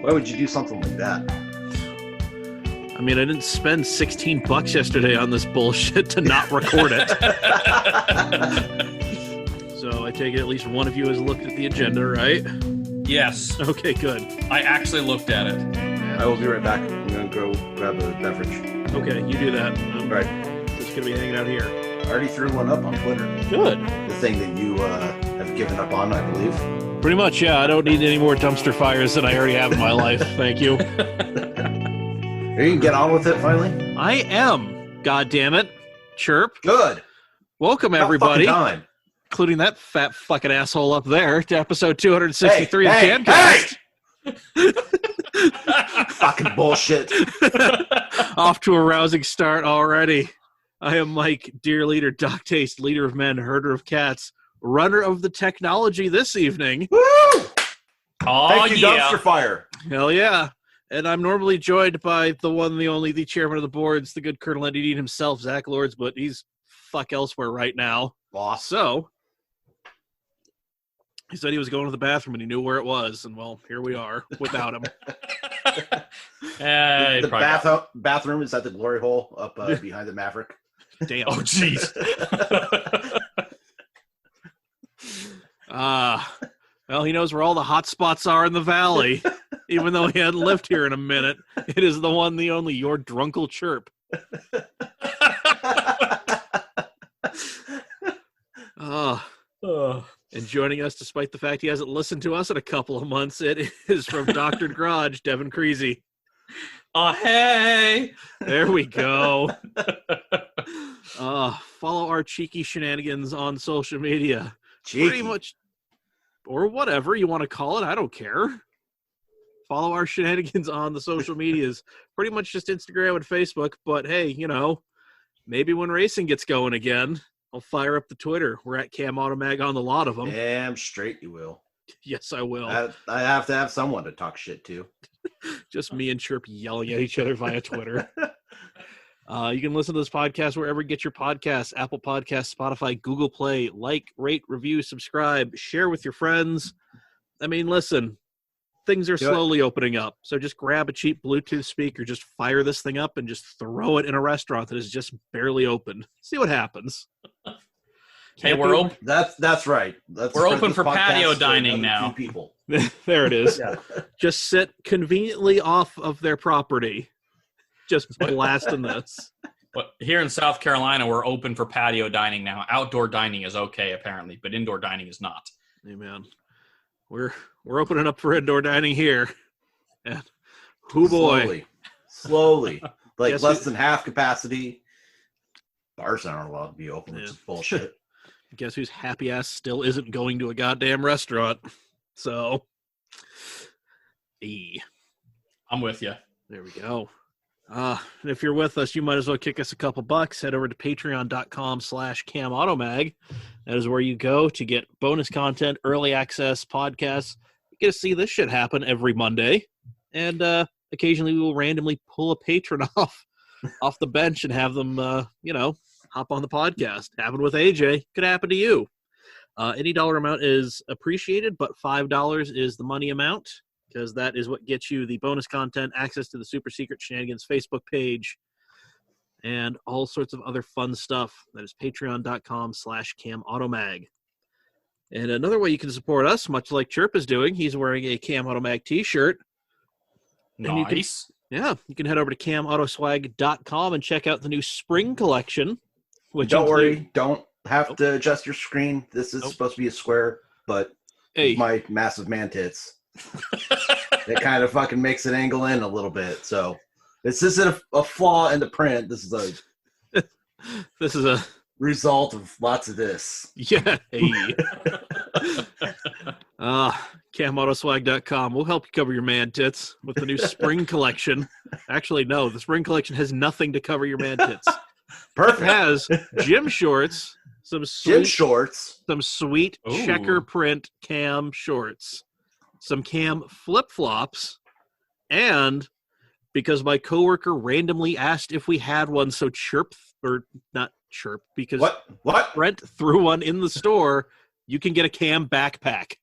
Why would you do something like that? I mean, I didn't spend $16 yesterday on this bullshit to not record it. So I take it at least one of you has looked at the agenda, right? Yes, Okay, good. I actually looked at it. I will be right back. I'm going to go grab a beverage. Okay, you do that. I'm Right. just going to be hanging out here. I already threw one up on Twitter. Good. The thing that you have given up on, I believe. Pretty much, yeah. I don't need any more dumpster fires than I already have in my life. Thank you. Are you going to get on with it finally? I am. God damn it. Chirp. Good. Welcome, About everybody, fucking time. including that fat fucking asshole up there, to episode 263 of Hey, Camcast. Fucking bullshit. Off to a rousing start already. I am Mike, dear leader, Doc Taste, leader of men, herder of cats, runner of the technology this evening. Woo! Oh, Thank you, yeah. Dumpster Fire. Hell yeah. And I'm normally joined by the one, the only, the chairman of the boards, the good Colonel Eddie Dean himself, Zach Lords, but he's fuck elsewhere right now. Boss. So, he said he was going to the bathroom and he knew where it was, and well, here we are without him. The bathroom is at the glory hole up behind the Maverick. Damn. Oh, jeez. Well, he knows where all the hot spots are in the valley, even though he hadn't lived here in a minute. It is the one, the only, your drunkle chirp. And joining us, despite the fact he hasn't listened to us in a couple of months, it is from Dr. Garage, Devin Creasy. Oh, hey. There we go. Follow our cheeky shenanigans on social media. Cheeky. Pretty much, or whatever you want to call it. I don't care. Follow our shenanigans on the social medias. Pretty much just Instagram and Facebook. But hey, you know, maybe when racing gets going again, I'll fire up the Twitter. We're at Cam Automag on the lot of them. Damn straight you will. Yes, I will. I have to have someone to talk shit to. Just me and Chirp yelling at each other via Twitter. You can listen to this podcast wherever you get your podcasts, Apple Podcasts, Spotify, Google Play. Like, rate, review, subscribe, share with your friends. I mean, listen, things are slowly opening up. So just grab a cheap Bluetooth speaker, just fire this thing up, and just throw it in a restaurant that is just barely open. See what happens. Hey, we're open. That's right. We're open for patio dining now. People. There it is. Yeah. Just sit conveniently off of their property. Just blasting this. But here in South Carolina, we're open for patio dining now. Outdoor dining is okay, apparently, but indoor dining is not. Hey, man. We're opening up for indoor dining here. And oh boy. Slowly. Like Guess less than half capacity. Bars aren't allowed to be open, which Yeah. is bullshit. Guess whose happy ass still isn't going to a goddamn restaurant. So, I'm with you. there we go. And if you're with us, you might as well kick us a couple bucks. Head over to patreon.com/camautomag. That is where you go to get bonus content, early access podcasts. You get to see this shit happen every Monday. And occasionally we will randomly pull a patron off the bench and have them, hop on the podcast. Happened with AJ. Could happen to you. Any dollar amount is appreciated, but $5 is the money amount, because that is what gets you the bonus content, access to the Super Secret Shenanigans Facebook page, and all sorts of other fun stuff. That is patreon.com/camautomag. And another way you can support us, much like Chirp is doing, he's wearing a Cam Automag t-shirt. And Nice. you can head over to camautoswag.com and check out the new spring collection. Which Don't worry. Don't have to adjust your screen. This is Nope. supposed to be a square, but Hey, my massive man tits. It kind of fucking makes it angle in a little bit. So this isn't a flaw in the print. This is a this is a result of lots of this. yeah. Hey. Camautoswag.com. We'll help you cover your man tits with the new spring collection. Actually, no, the spring collection has nothing to cover your man tits. It Perfect. has gym shorts, some Gym sweet, shorts. some sweet Ooh. checker print Cam shorts, some Cam flip-flops, and because my coworker randomly asked if we had one, so because What? Brent threw one in the store, you can get a Cam backpack.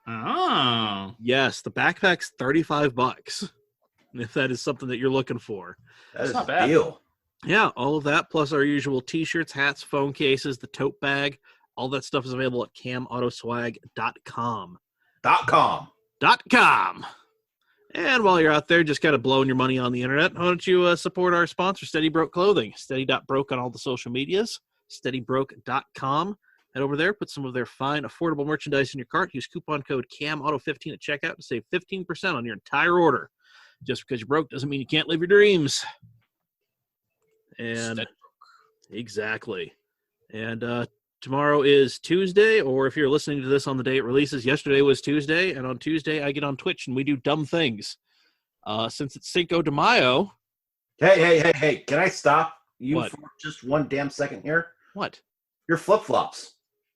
Oh. Yes, the backpack's $35. If that is something that you're looking for. That's not a bad. deal. Yeah, all of that, plus our usual t-shirts, hats, phone cases, the tote bag, all that stuff is available at CamAutoswag.com. .com. And while you're out there just kind of blowing your money on the internet, why don't you support our sponsor, Steady Broke Clothing. Steady.broke on all the social medias, steadybroke.com. Head over there, put some of their fine, affordable merchandise in your cart. Use coupon code CAMAUTO15 at checkout to save 15% on your entire order. Just because you're broke doesn't mean you can't live your dreams. And exactly. And tomorrow is Tuesday, or if you're listening to this on the day it releases, yesterday was Tuesday, and on Tuesday I get on Twitch and we do dumb things. Since it's Cinco de Mayo. Hey, can I stop you What? for just one damn second here? What? Your flip-flops.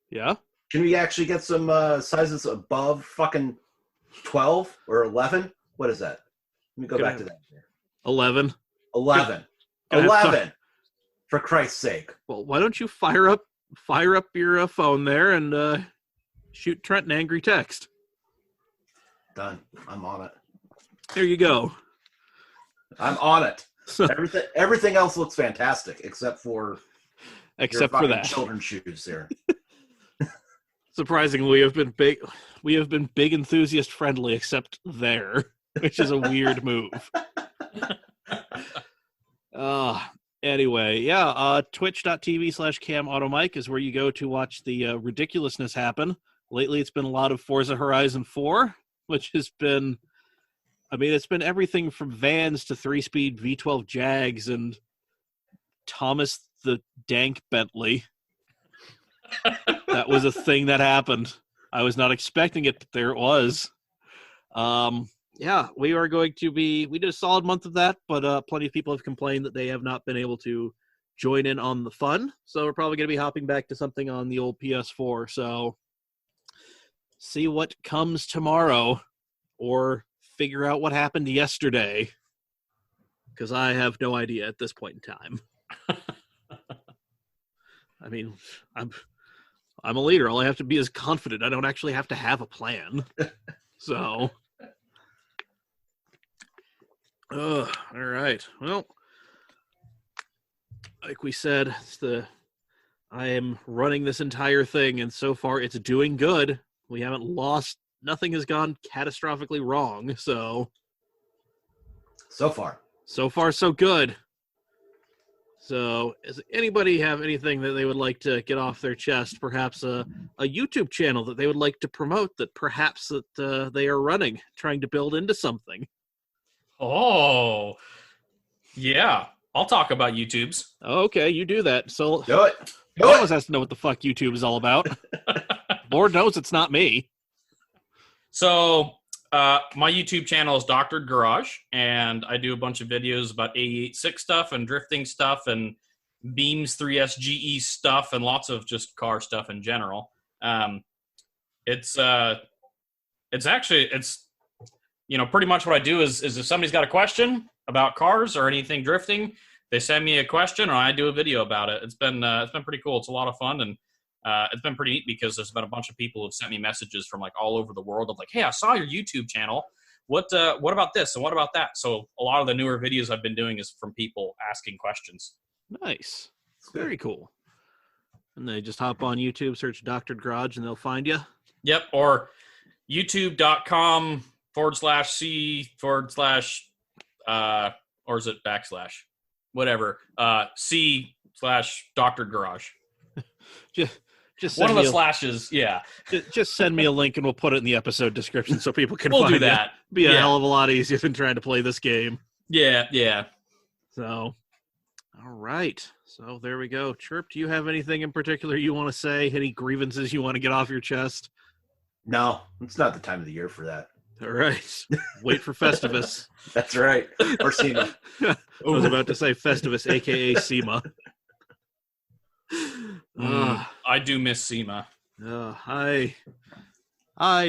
Yeah? Can we actually get some sizes above fucking 12 or 11? What is that? Let me go back to that. 11. 11. Can I have 11. For Christ's sake. Well, why don't you fire up your phone there and shoot Trent an angry text? Done. I'm on it. There you go. I'm on it. So, Everything else looks fantastic except for except your for fucking that. children's shoes there. Surprisingly, we have been big enthusiast friendly except there, which is a weird move. Anyway, yeah, twitch.tv/CamAutoMike is where you go to watch the ridiculousness happen. Lately, it's been a lot of Forza Horizon 4, which has been, it's been everything from vans to 3-speed V12 Jags and Thomas the Dank Bentley. That was a thing that happened. I was not expecting it, but there it was. Yeah, we did a solid month of that, but plenty of people have complained that they have not been able to join in on the fun. So we're probably going to be hopping back to something on the old PS4. So see what comes tomorrow or figure out what happened yesterday, because I have no idea at this point in time. I'm a leader. All I have to be is confident. I don't actually have to have a plan. So... all right. Well, like we said, I am running this entire thing, and so far it's doing good. We haven't lost. Nothing has gone catastrophically wrong. So far, so good. So, does anybody have anything that they would like to get off their chest? Perhaps a YouTube channel that they would like to promote that perhaps that they are running, trying to build into something. Oh, yeah. I'll talk about YouTubes. Okay, you do that. So do it. No one has to know what the fuck YouTube is all about. Lord knows it's not me. So my YouTube channel is Doctored Garage, and I do a bunch of videos about AE86 stuff and drifting stuff and Beams 3S GE stuff and lots of just car stuff in general. It's pretty much what I do is if somebody's got a question about cars or anything drifting, they send me a question or I do a video about it. It's been pretty cool. It's a lot of fun, and it's been pretty neat because there's been a bunch of people who've sent me messages from like all over the world of like, hey, I saw your YouTube channel. What about this and what about that? So a lot of the newer videos I've been doing is from people asking questions. Nice. Very cool. And they just hop on YouTube, search Doctored Garage, and they'll find you. Yep. Or youtube.com/C/ or is it / whatever, C/Doctored Garage. Just one of the slashes, yeah. Just send me a link and we'll put it in the episode description so people can we'll find do that. It. Be a hell of a lot easier than trying to play this game. Yeah. So, all right. So there we go. Chirp, do you have anything in particular you want to say? Any grievances you want to get off your chest? No, it's not the time of the year for that. All right. Wait for Festivus. That's right. Or SEMA. I was about to say Festivus, a.k.a. SEMA. I do miss SEMA. I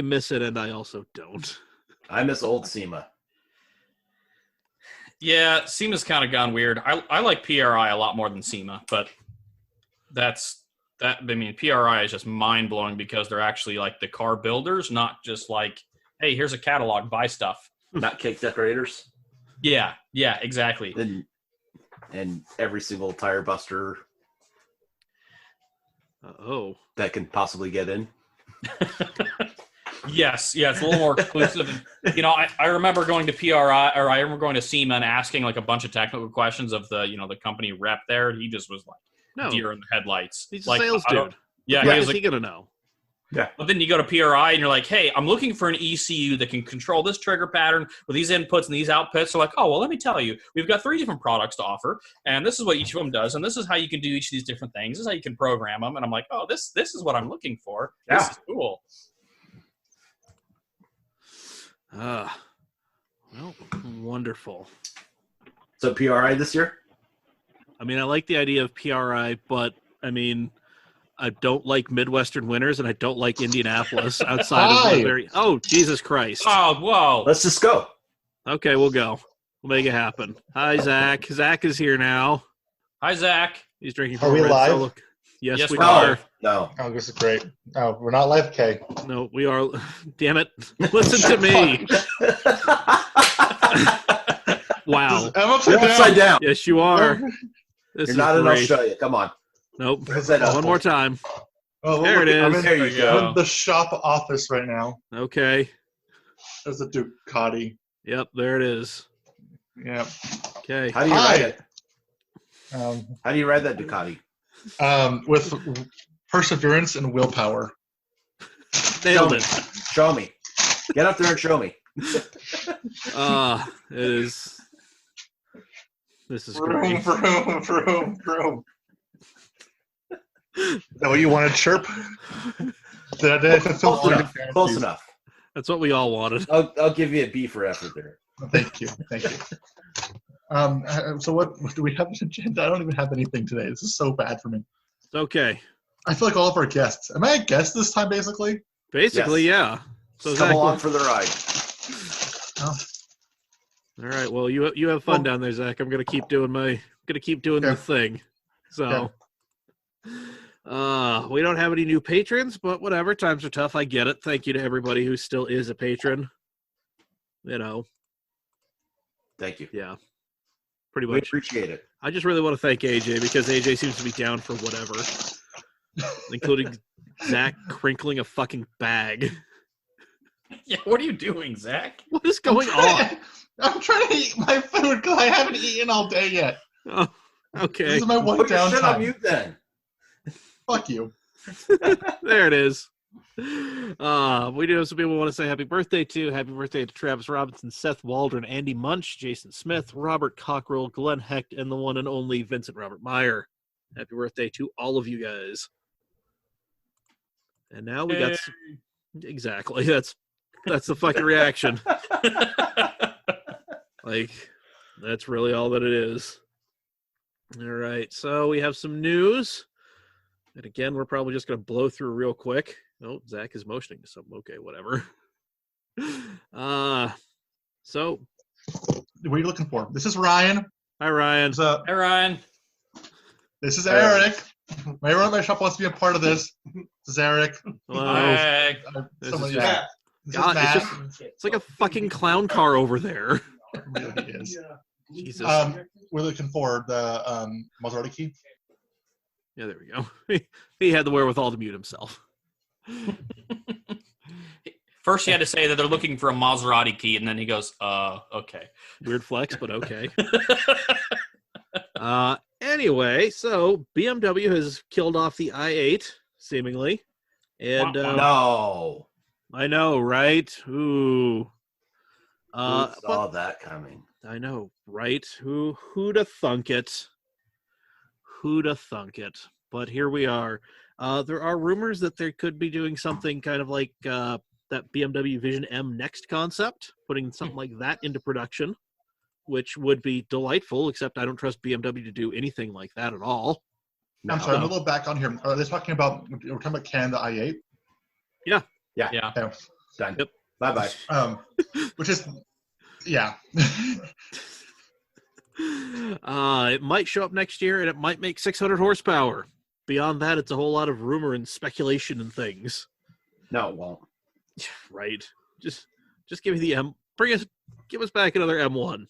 miss it, and I also don't. I miss old SEMA. Yeah, SEMA's kind of gone weird. I like PRI a lot more than SEMA, but that's PRI is just mind blowing because they're actually like the car builders, not just like, hey, here's a catalog, buy stuff. Not cake decorators. Yeah, exactly. And every single tire buster that can possibly get in. Yes, it's a little more exclusive. I remember going to PRI, or I remember going to SEMA and asking like a bunch of technical questions of the company rep there. And he just was like deer in the headlights. He's like, a sales dude. Yeah, How he was is like, he gonna know? Yeah. But then you go to PRI and you're like, hey, I'm looking for an ECU that can control this trigger pattern with these inputs and these outputs. So like, oh, well, let me tell you, we've got 3 different products to offer, and this is what each of them does, and this is how you can do each of these different things. This is how you can program them. And I'm like, oh, this is what I'm looking for. Yeah. This is cool. Well, wonderful. So PRI this year? I mean, I like the idea of PRI, but I mean, I don't like Midwestern winters, and I don't like Indianapolis outside of the very. Oh, Jesus Christ! Oh, whoa! Let's just go. Okay, we'll go. We'll make it happen. Hi, Zach. Zach is here now. Hi, Zach. He's drinking. Are we Red live? Solo. Yes, we we are. No. Oh, this is great. Oh, we're not live, okay. No, we are. Damn it! Listen to me. Wow. I'm You're upside down. Yes, you are. This You're is not in great. Australia. Come on. Nope. Upside down. One more time. Oh, There it I'm is. in, There you There you go. I'm in the shop office right now. Okay. There's a Ducati. Yep. There it is. Yeah. Okay. How do you Hi. ride it? Um, How do you ride that Ducati? with perseverance and willpower. Nailed it. Show me. Get up there and show me. It is. This is great. Vroom. Is that what you wanted, Chirp? Did I fulfill all your fantasies? Close enough. That's what we all wanted. I'll give you a B for effort there. Thank you. So what do we have an agenda? I don't even have anything today. This is so bad for me. It's okay. I feel like all of our guests. Am I a guest this time, basically? Basically, Yes. yeah. So Come Zach, along for the ride. Oh, all right. Well, you have fun Well- down there, Zach. I'm gonna keep doing the thing. So, we don't have any new patrons, but whatever. Times are tough. I get it. Thank you to everybody who still is a patron. Thank you. Yeah. Pretty We much. appreciate it. I just really want to thank AJ because AJ seems to be down for whatever, including Zach crinkling a fucking bag. Yeah, what are you doing, Zach? What is going on? I'm trying to eat my food because I haven't eaten all day yet. Oh, This okay. is my one Put your shit on downtime. mute then. Fuck you. There it is. We do have some people who want to say happy birthday to. Happy birthday to Travis Robinson, Seth Waldron, Andy Munch, Jason Smith, Robert Cockrell, Glenn Hecht, and the one and only Vincent Robert Meyer. Happy birthday to all of you guys. And now we got exactly that's the fucking reaction. Like that's really all that it is. All right, so we have some news. And again, we're probably just going to blow through real quick. Oh, Zach is motioning to something. Okay, whatever. So, What are you looking for? This is Ryan. hi, Ryan. What's up? Hey, Ryan. This is Eric. Everyone at my shop wants to be a part of this. This is Eric. Hello. Hey. This Someone- is just- This God, is it's Matt. It's like a fucking clown car over there. It really is. Jesus. We're looking for the Maserati key. Yeah, there we go. He had the wherewithal to mute himself. First, he had to say that they're looking for a Maserati key, and then he goes, okay. Weird flex, but okay. Anyway, so BMW has killed off the i8, seemingly. And No. I know, right? Ooh. Who But- saw that coming? I know, right? Who'da thunk it? Who'da thunk it? But here we are. There are rumors that they could be doing something kind of like that BMW Vision M Next concept, putting something like that into production, which would be delightful, except I don't trust BMW to do anything like that at all. I'm sorry, I'm a little back on here. Are they talking about, we're talking about Canada i8? Yeah. Yeah. Done. Yep. Bye-bye. Which is, yeah. It might show up next year, and it might make 600 horsepower. beyond that, it's a whole lot of rumor and speculation and things. No, it won't. Right. Just give me the M. Give us back another M1.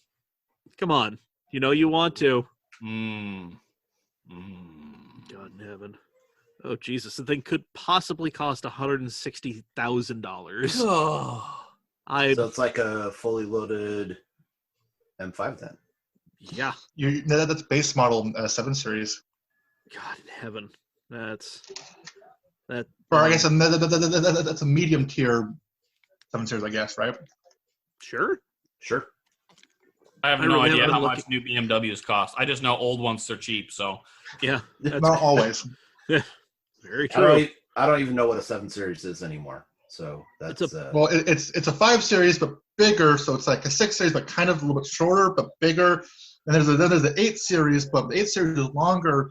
Come on. You know you want to. God in heaven. Oh, Jesus. The thing could possibly cost $160,000. Oh. So it's like a fully loaded M5 then. Yeah. That's base model 7 Series. God in heaven. That. Or I guess that's a medium tier 7 Series, I guess, right? Sure. I have I no really idea haven't how been much new BMWs cost. I just know old ones are cheap. So Yeah. That's Not always. very true. I don't even know what a 7 Series is anymore. So that's Well, it's a 5 Series but bigger, so it's like a 6 Series but kind of a little bit shorter but bigger. And there's the 8 Series, but the 8 Series is longer.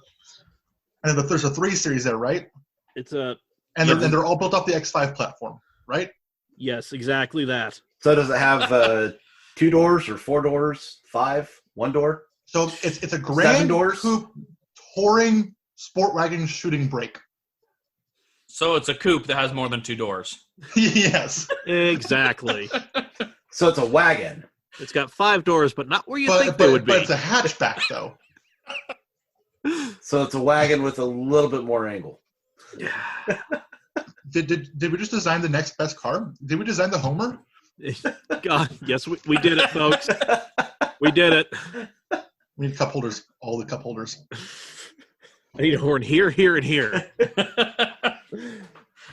And then there's a 3 Series there, right? It's a And they're all built off the X5 platform, right? yes, exactly that. So does it have 2 doors or 4 doors, 5, 1 door? So it's a Grand doors? Coupe touring sport wagon shooting brake. So it's a coupe that has more than 2 doors. Yes. Exactly. So it's a wagon. It's got 5 doors, but not where you think they would be. But it's a hatchback, though. So it's a wagon with a little bit more angle. Did we just design the next best car? Did we design the Homer? God, yes, we did it, folks. We did it. We need cup holders. All the cup holders. I need a horn here, here, and here.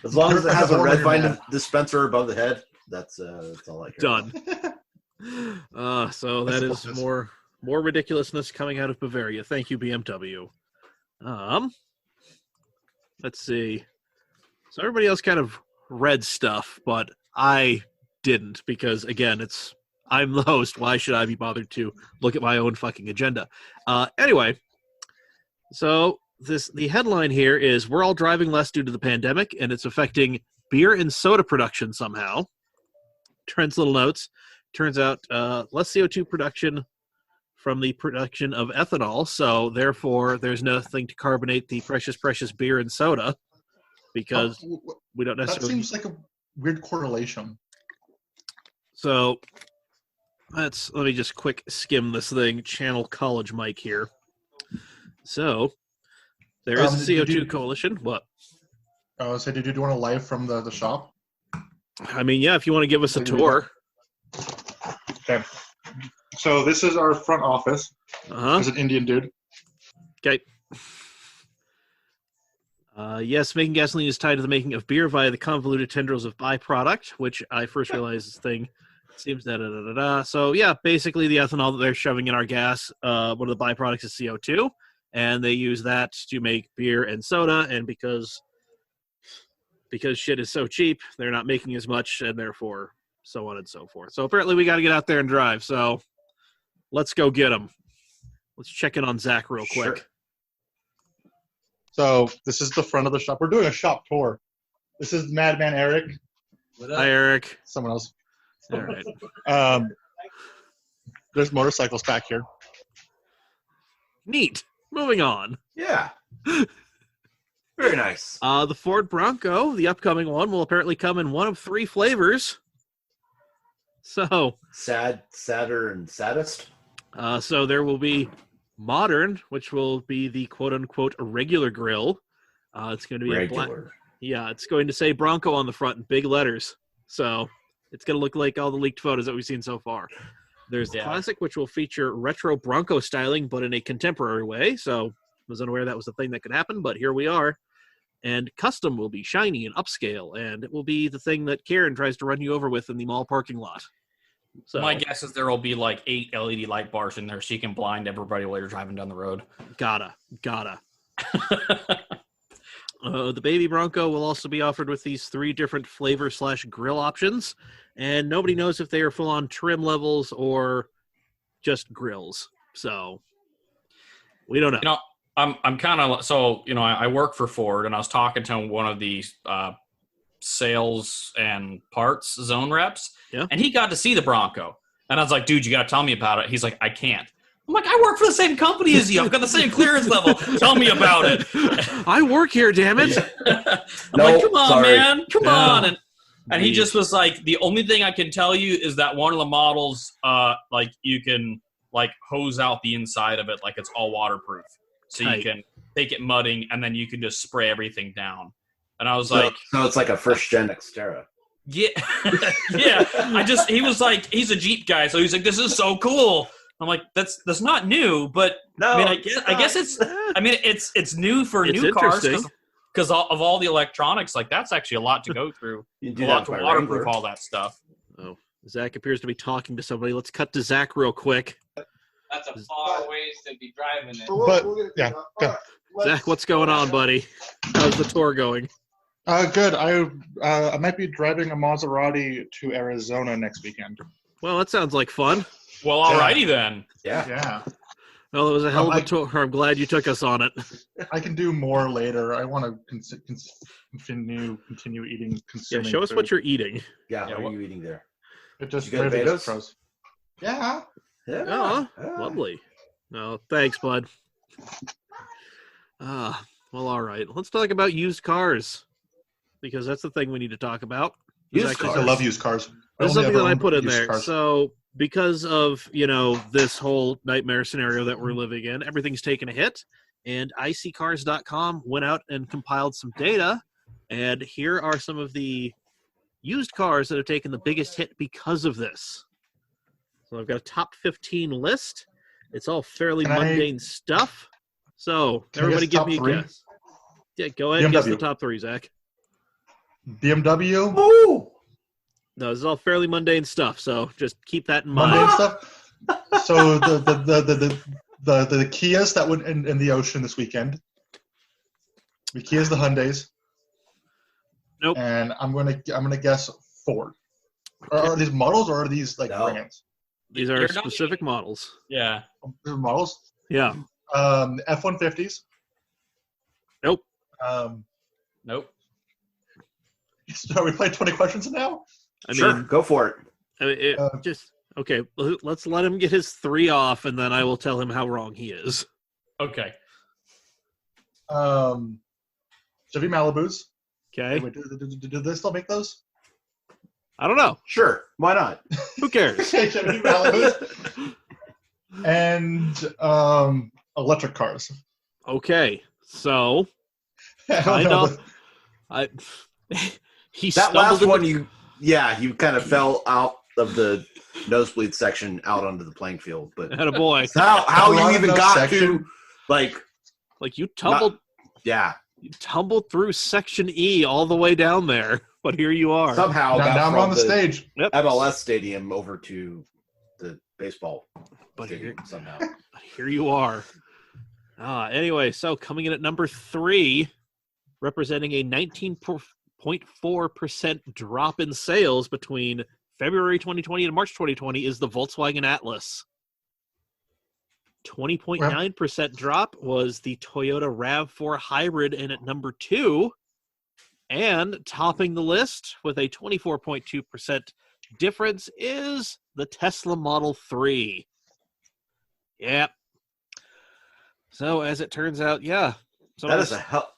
As long as it has a red Horn in your vine dispenser above the head, that's all I care Done. about. So that is more ridiculousness coming out of Bavaria. Thank you, BMW. Let's see. So everybody else kind of read stuff, but I didn't because, again, I'm the host. Why should I be bothered to look at my own fucking agenda? Anyway, so the headline here is we're all driving less due to the pandemic, and it's affecting beer and soda production somehow. Trent's little notes. Turns out less CO2 production from the production of ethanol, so therefore there's nothing to carbonate the precious, precious beer and soda because we don't That necessarily... seems like a weird correlation. So let me just quick skim this thing. Channel College Mike here. So there is a CO2 coalition. What? So did you do a live from the shop? I mean, yeah, if you want to give us a tour. Okay. So this is our front office. There's an Indian dude. Okay. Yes, making gasoline is tied to the making of beer via the convoluted tendrils of byproduct, which I first realized this thing seems So yeah, basically the ethanol that they're shoving in our gas, one of the byproducts is CO2, and they use that to make beer and soda, and because shit is so cheap, they're not making as much, and therefore so on and so forth. So apparently we got to get out there and drive, so let's go get them. Let's check in on Zach real quick. Sure. So this is the front of the shop. We're doing a shop tour. This is Madman Eric. Hi, Eric. Someone else. All right. There's motorcycles back here. Neat. Moving on. Yeah. Very nice. The Ford Bronco, the upcoming one, will apparently come in one of 3 flavors. So, Sadder, and saddest. So there will be modern, which will be the quote-unquote regular grill. It's going to be Regular. a black. Yeah, it's going to say Bronco on the front in big letters. So it's going to look like all the leaked photos that we've seen so far. There's the classic, which will feature retro Bronco styling, but in a contemporary way. So I was unaware that was a thing that could happen, but here we are. And custom will be shiny and upscale, and it will be the thing that Karen tries to run you over with in the mall parking lot. So my guess is there will be like 8 LED light bars in there so you can blind everybody while you're driving down the road. Gotta. The Baby Bronco will also be offered with these 3 different flavor/grill options, and nobody knows if they are full-on trim levels or just grills. So we don't know. You know, I'm kind of so I work for Ford, and I was talking to one of the sales and parts zone reps, Yeah. and he got to see the Bronco, and I was like, dude, you got to tell me about it. He's like, I can't. I'm like, I work for the same company as you. I've got the same clearance level. Tell me about it. I work here, damn it. I'm No, like, come on, sorry. man. Come No. on. And he just was like, the only thing I can tell you is that one of the models, like you can like hose out the inside of it like it's all waterproof. So Tight. you can take it mudding and then you can just spray everything down. And I was like, So it's like a first gen Xterra. yeah, yeah. He was like, he's a Jeep guy. So he's like, this is so cool. I'm like, that's not new, but No, I mean, I guess it's new for It's new cars interesting. because of all the electronics. Like that's actually a lot to go through. You can A do lot that to by waterproof Wrangler. all that stuff. Oh, Zach appears to be talking to somebody. Let's cut to Zach real quick. That's a far ways to be driving it. But yeah, go. Zach, what's going on, buddy? How's the tour going? Good. I might be driving a Maserati to Arizona next weekend. Well, that sounds like fun. Well, alrighty then. Yeah. Yeah, Well, it was a hell of a I- tour. I'm glad you took us on it. I can do more later. I want to continue eating. Yeah, Consuming show us food. what you're eating. Yeah. Yeah, What what- are you eating there? It just You got really tomatoes? is pros. Yeah. Yeah. Oh, Yeah. lovely. No, thanks, bud. Well, all right. Let's talk about used cars because that's the thing we need to talk about. Used Zach, cars. I love used cars. There's only something ever that I owned put in used there. cars. So, because of this whole nightmare scenario that we're living in, everything's taken a hit, and iSeeCars.com went out and compiled some data, and here are some of the used cars that have taken the biggest hit because of this. So I've got a top 15 list. It's all fairly Can I- mundane stuff. So Can I everybody guess give top me a three? guess. Yeah, go ahead and guess the BMW. top three, Zach. BMW, Ooh. No, this is all fairly mundane stuff, so just keep that in mind. Monday and stuff. So the Kias that went in the ocean this weekend. The Kias, the Hyundais. Nope. And I'm gonna guess Ford. Are these models or are these like No. brands? These are You're not- specific models. Yeah. These are models. Yeah. F-150s. Nope. Nope. Are we playing 20 questions now? I Sure. mean, Go for it. just okay. Let's let him get his three off, and then I will tell him how wrong he is. Okay. Chevy Malibus. Okay. Wait, do they still make those? I don't know. Sure. Why not? Who cares? Okay, Chevy Malibus. And electric cars. Okay. So I don't Kind know. of. I he That stumbled last into- one, you kind of fell out of the nosebleed section out onto the playing field. But Had a boy. how Long you even enough got section. to, like, Like you tumbled you tumbled through section E all the way down there, but here you are. somehow got Now I'm from on the stage. Yep. MLS stadium over to the baseball But here, stadium somehow. here you are. Anyway, so coming in at number 3, representing a 19.4% drop in sales between February 2020 and March 2020 is the Volkswagen Atlas. 20.9% drop was the Toyota RAV4 Hybrid in at number 2. And topping the list with a 24.2% difference is the Tesla Model 3. Yep. So as it turns out, yeah. That is a hell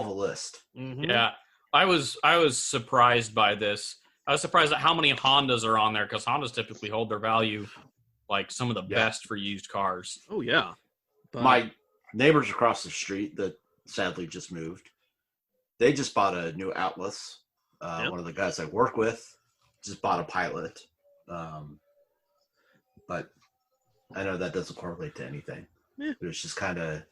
of a list. Mhm. Yeah. I was surprised by this. I was surprised at how many Hondas are on there because Hondas typically hold their value like some of the Yeah. best for used cars. Oh yeah. But, My neighbors across the street that sadly just moved, they just bought a new Atlas. Yep. One of the guys I work with just bought a Pilot. But I know that doesn't correlate to anything. Yeah. But it's just kind of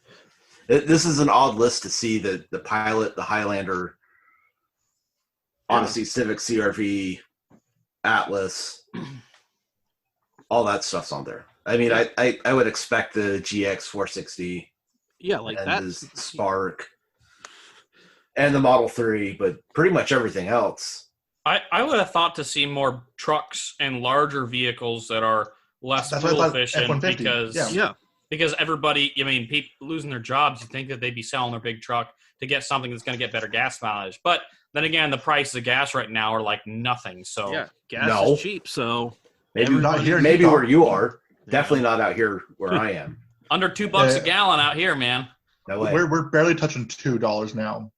this is an odd list to see that the Pilot, the Highlander, Odyssey, Civic, CRV, Atlas, all that stuff's on there. I mean, I would expect the GX 460 yeah, like and that. the Spark and the Model 3, but pretty much everything else. I would have thought to see more trucks and larger vehicles that are less That's what I fuel thought, efficient F-150, because yeah. Yeah. because everybody, I mean, people losing their jobs, you think that they'd be selling their big truck to get something that's going to get better gas mileage. But then again, the prices of gas right now are like nothing. So Yeah. Gas No. is cheap, so Maybe Not here in maybe Utah. where you are. Definitely not out here where I am. Under $2 a gallon out here, man. No way. We're barely touching $2 now.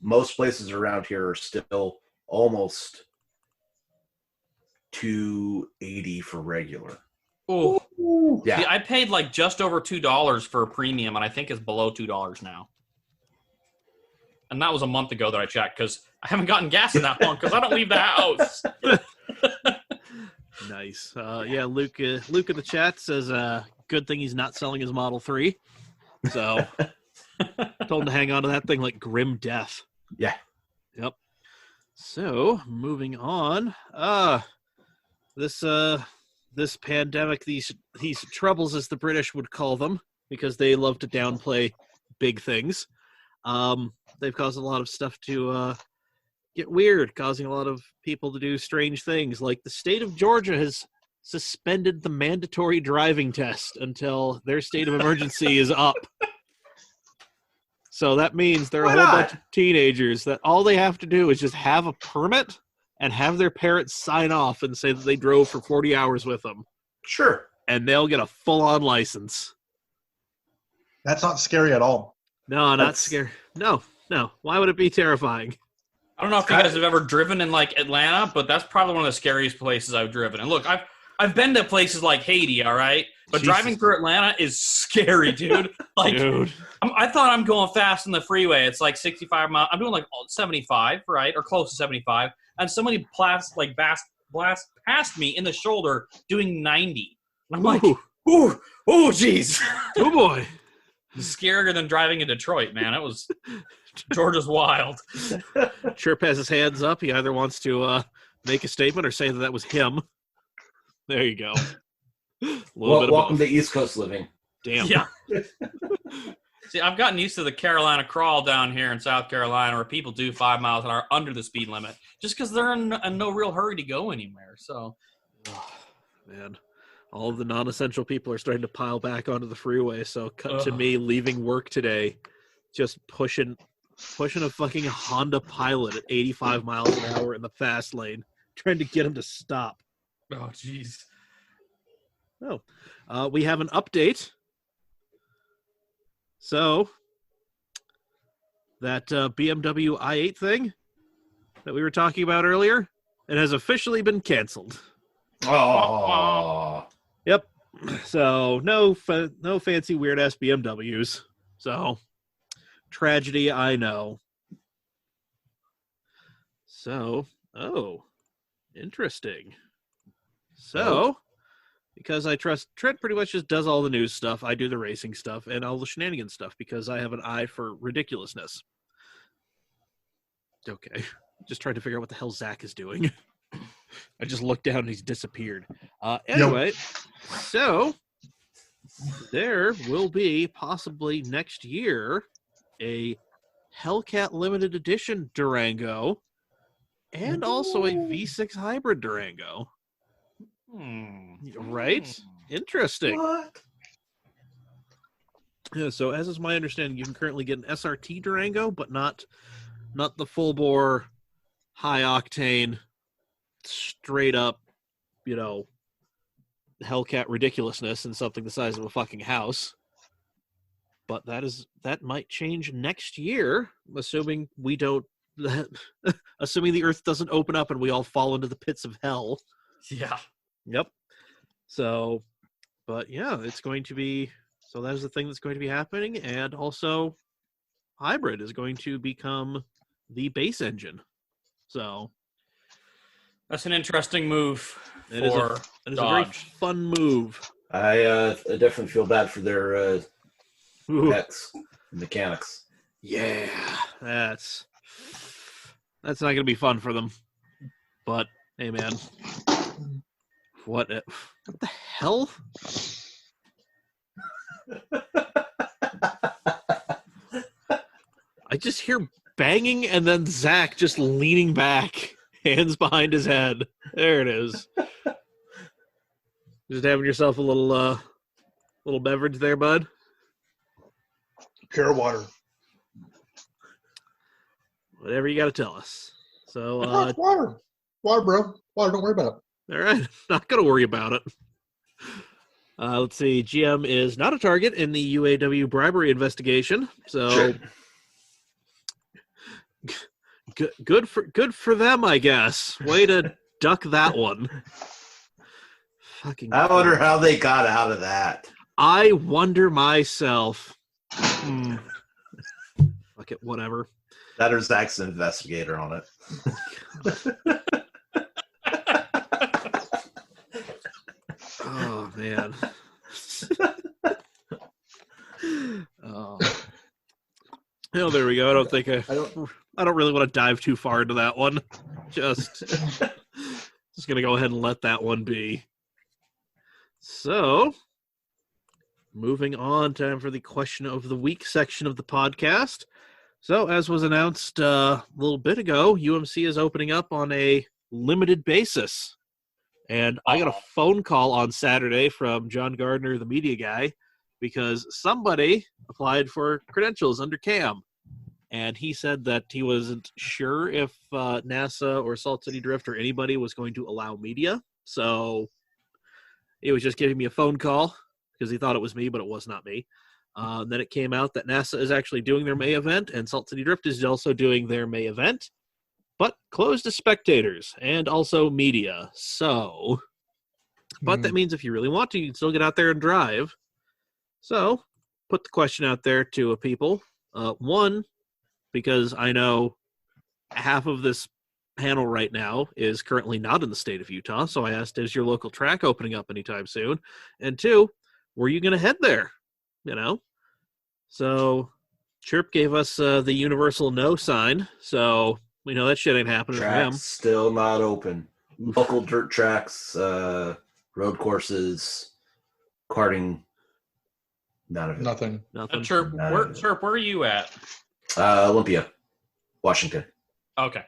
Most places around here are still almost $2.80 for regular. Oh, Yeah. I paid like just over $2 for a premium, and I think it's below $2 now. And that was a month ago that I checked because I haven't gotten gas in that long because I don't leave the house. Nice. Yeah, Luke in the chat says, good thing he's not selling his Model 3. So, told him to hang on to that thing like grim death. Yeah. Yep. So, moving on. This pandemic, these troubles, as the British would call them, because they love to downplay big things. They've caused a lot of stuff to get weird, causing a lot of people to do strange things. Like the state of Georgia has suspended the mandatory driving test until their state of emergency is up. So that means there are a whole bunch of teenagers that all they have to do is just have a permit and have their parents sign off and say that they drove for 40 hours with them. Sure. And they'll get a full-on license. That's not scary at all. No, not scary. No. Why would it be terrifying? I don't know if you guys have ever driven in like Atlanta, but that's probably one of the scariest places I've driven. And look, I've been to places like Haiti, all right? But Jesus. driving through Atlanta is scary, dude. Like, Dude. I thought I'm going fast on the freeway. It's like 65 miles. I'm doing like 75, right? Or close to 75. And somebody blast past me in the shoulder doing 90. And I'm like, ooh, jeez. Oh, boy. Scarier than driving in Detroit, man. It was Georgia's wild. Chirp has his hands up. He either wants to make a statement or say that was him. There you go. Welcome to East Coast living. Damn. Yeah. See, I've gotten used to the Carolina crawl down here in South Carolina where people do 5 miles an hour under the speed limit just because they're in no real hurry to go anywhere. So, Oh, man. All of the non-essential people are starting to pile back onto the freeway. So cut to me leaving work today, just pushing a fucking Honda Pilot at 85 miles an hour in the fast lane, trying to get him to stop. oh, jeez. Oh, we have an update. So that BMW i8 thing that we were talking about earlier, it has officially been canceled. Oh. Yep. So no fancy weird ass BMWs. So tragedy, I know. So, interesting. So, because I trust Trent pretty much just does all the news stuff, I do the racing stuff and all the shenanigans stuff because I have an eye for ridiculousness. Okay. Just trying to figure out what the hell Zach is doing. I just looked down and he's disappeared. Anyway, so there will be possibly next year a Hellcat limited edition Durango and also a V6 hybrid Durango. Right? Interesting. What? Yeah, so as is my understanding, you can currently get an SRT Durango, but not the full bore, high octane, straight up, Hellcat ridiculousness and something the size of a fucking house. But that might change next year, assuming assuming the Earth doesn't open up and we all fall into the pits of hell. Yeah. Yep. So, but yeah, it's going to be. So that is the thing that's going to be happening, and also, hybrid is going to become the base engine. So That's an interesting move it is for a very Dodge. fun move. I definitely feel bad for their Ooh. techs and mechanics. Yeah, that's not going to be fun for them. But hey, man, what the hell? I just hear banging and then Zach just leaning back, hands behind his head. There it is. Just having yourself a little beverage there, bud. Pure water. Whatever you got to tell us. So, Water. Water, bro. Water, don't worry about it. all right, not gonna worry about it. Let's see. GM is not a target in the UAW bribery investigation. So Shit. good for them, I guess. Way to duck that one. Fucking. I wonder how they got out of that. I wonder myself. Fuck it, whatever. That or Zach's an investigator on it. Oh man. Oh. Oh, there we go. I don't really want to dive too far into that one. Just gonna go ahead and let that one be. So, moving on, time for the question of the week section of the podcast. So, as was announced a little bit ago, UMC is opening up on a limited basis. And I got a phone call on Saturday from John Gardner, the media guy, because somebody applied for credentials under CAM. And he said that he wasn't sure if NASA or Salt City Drift or anybody was going to allow media. So he was just giving me a phone call because he thought it was me, but it was not me. Then it came out that NASA is actually doing their May event, and Salt City Drift is also doing their May event, but closed to spectators and also media. So, but that means if you really want to, you can still get out there and drive. So, put the question out there to people. One, because I know half of this panel right now is currently not in the state of Utah. So I asked, is your local track opening up anytime soon? And two, were you going to head there? So Chirp gave us the universal no sign. So we know that shit ain't happening for him. Tracks still not open. Local dirt tracks, road courses, karting, none of it. Nothing. Nothing. Chirp, where are you at? Olympia, Washington. Okay.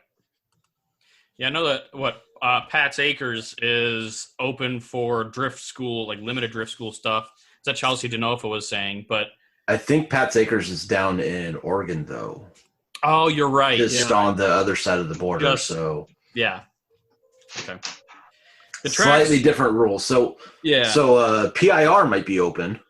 Yeah, I know that Pat's Acres is open for drift school, like limited drift school stuff. Is that Chelsea Denofa was saying, but I think Pat's Acres is down in Oregon, though. oh, you're right. Just on the other side of the border, so Yeah. Okay. The tracks, slightly different rules. So PIR might be open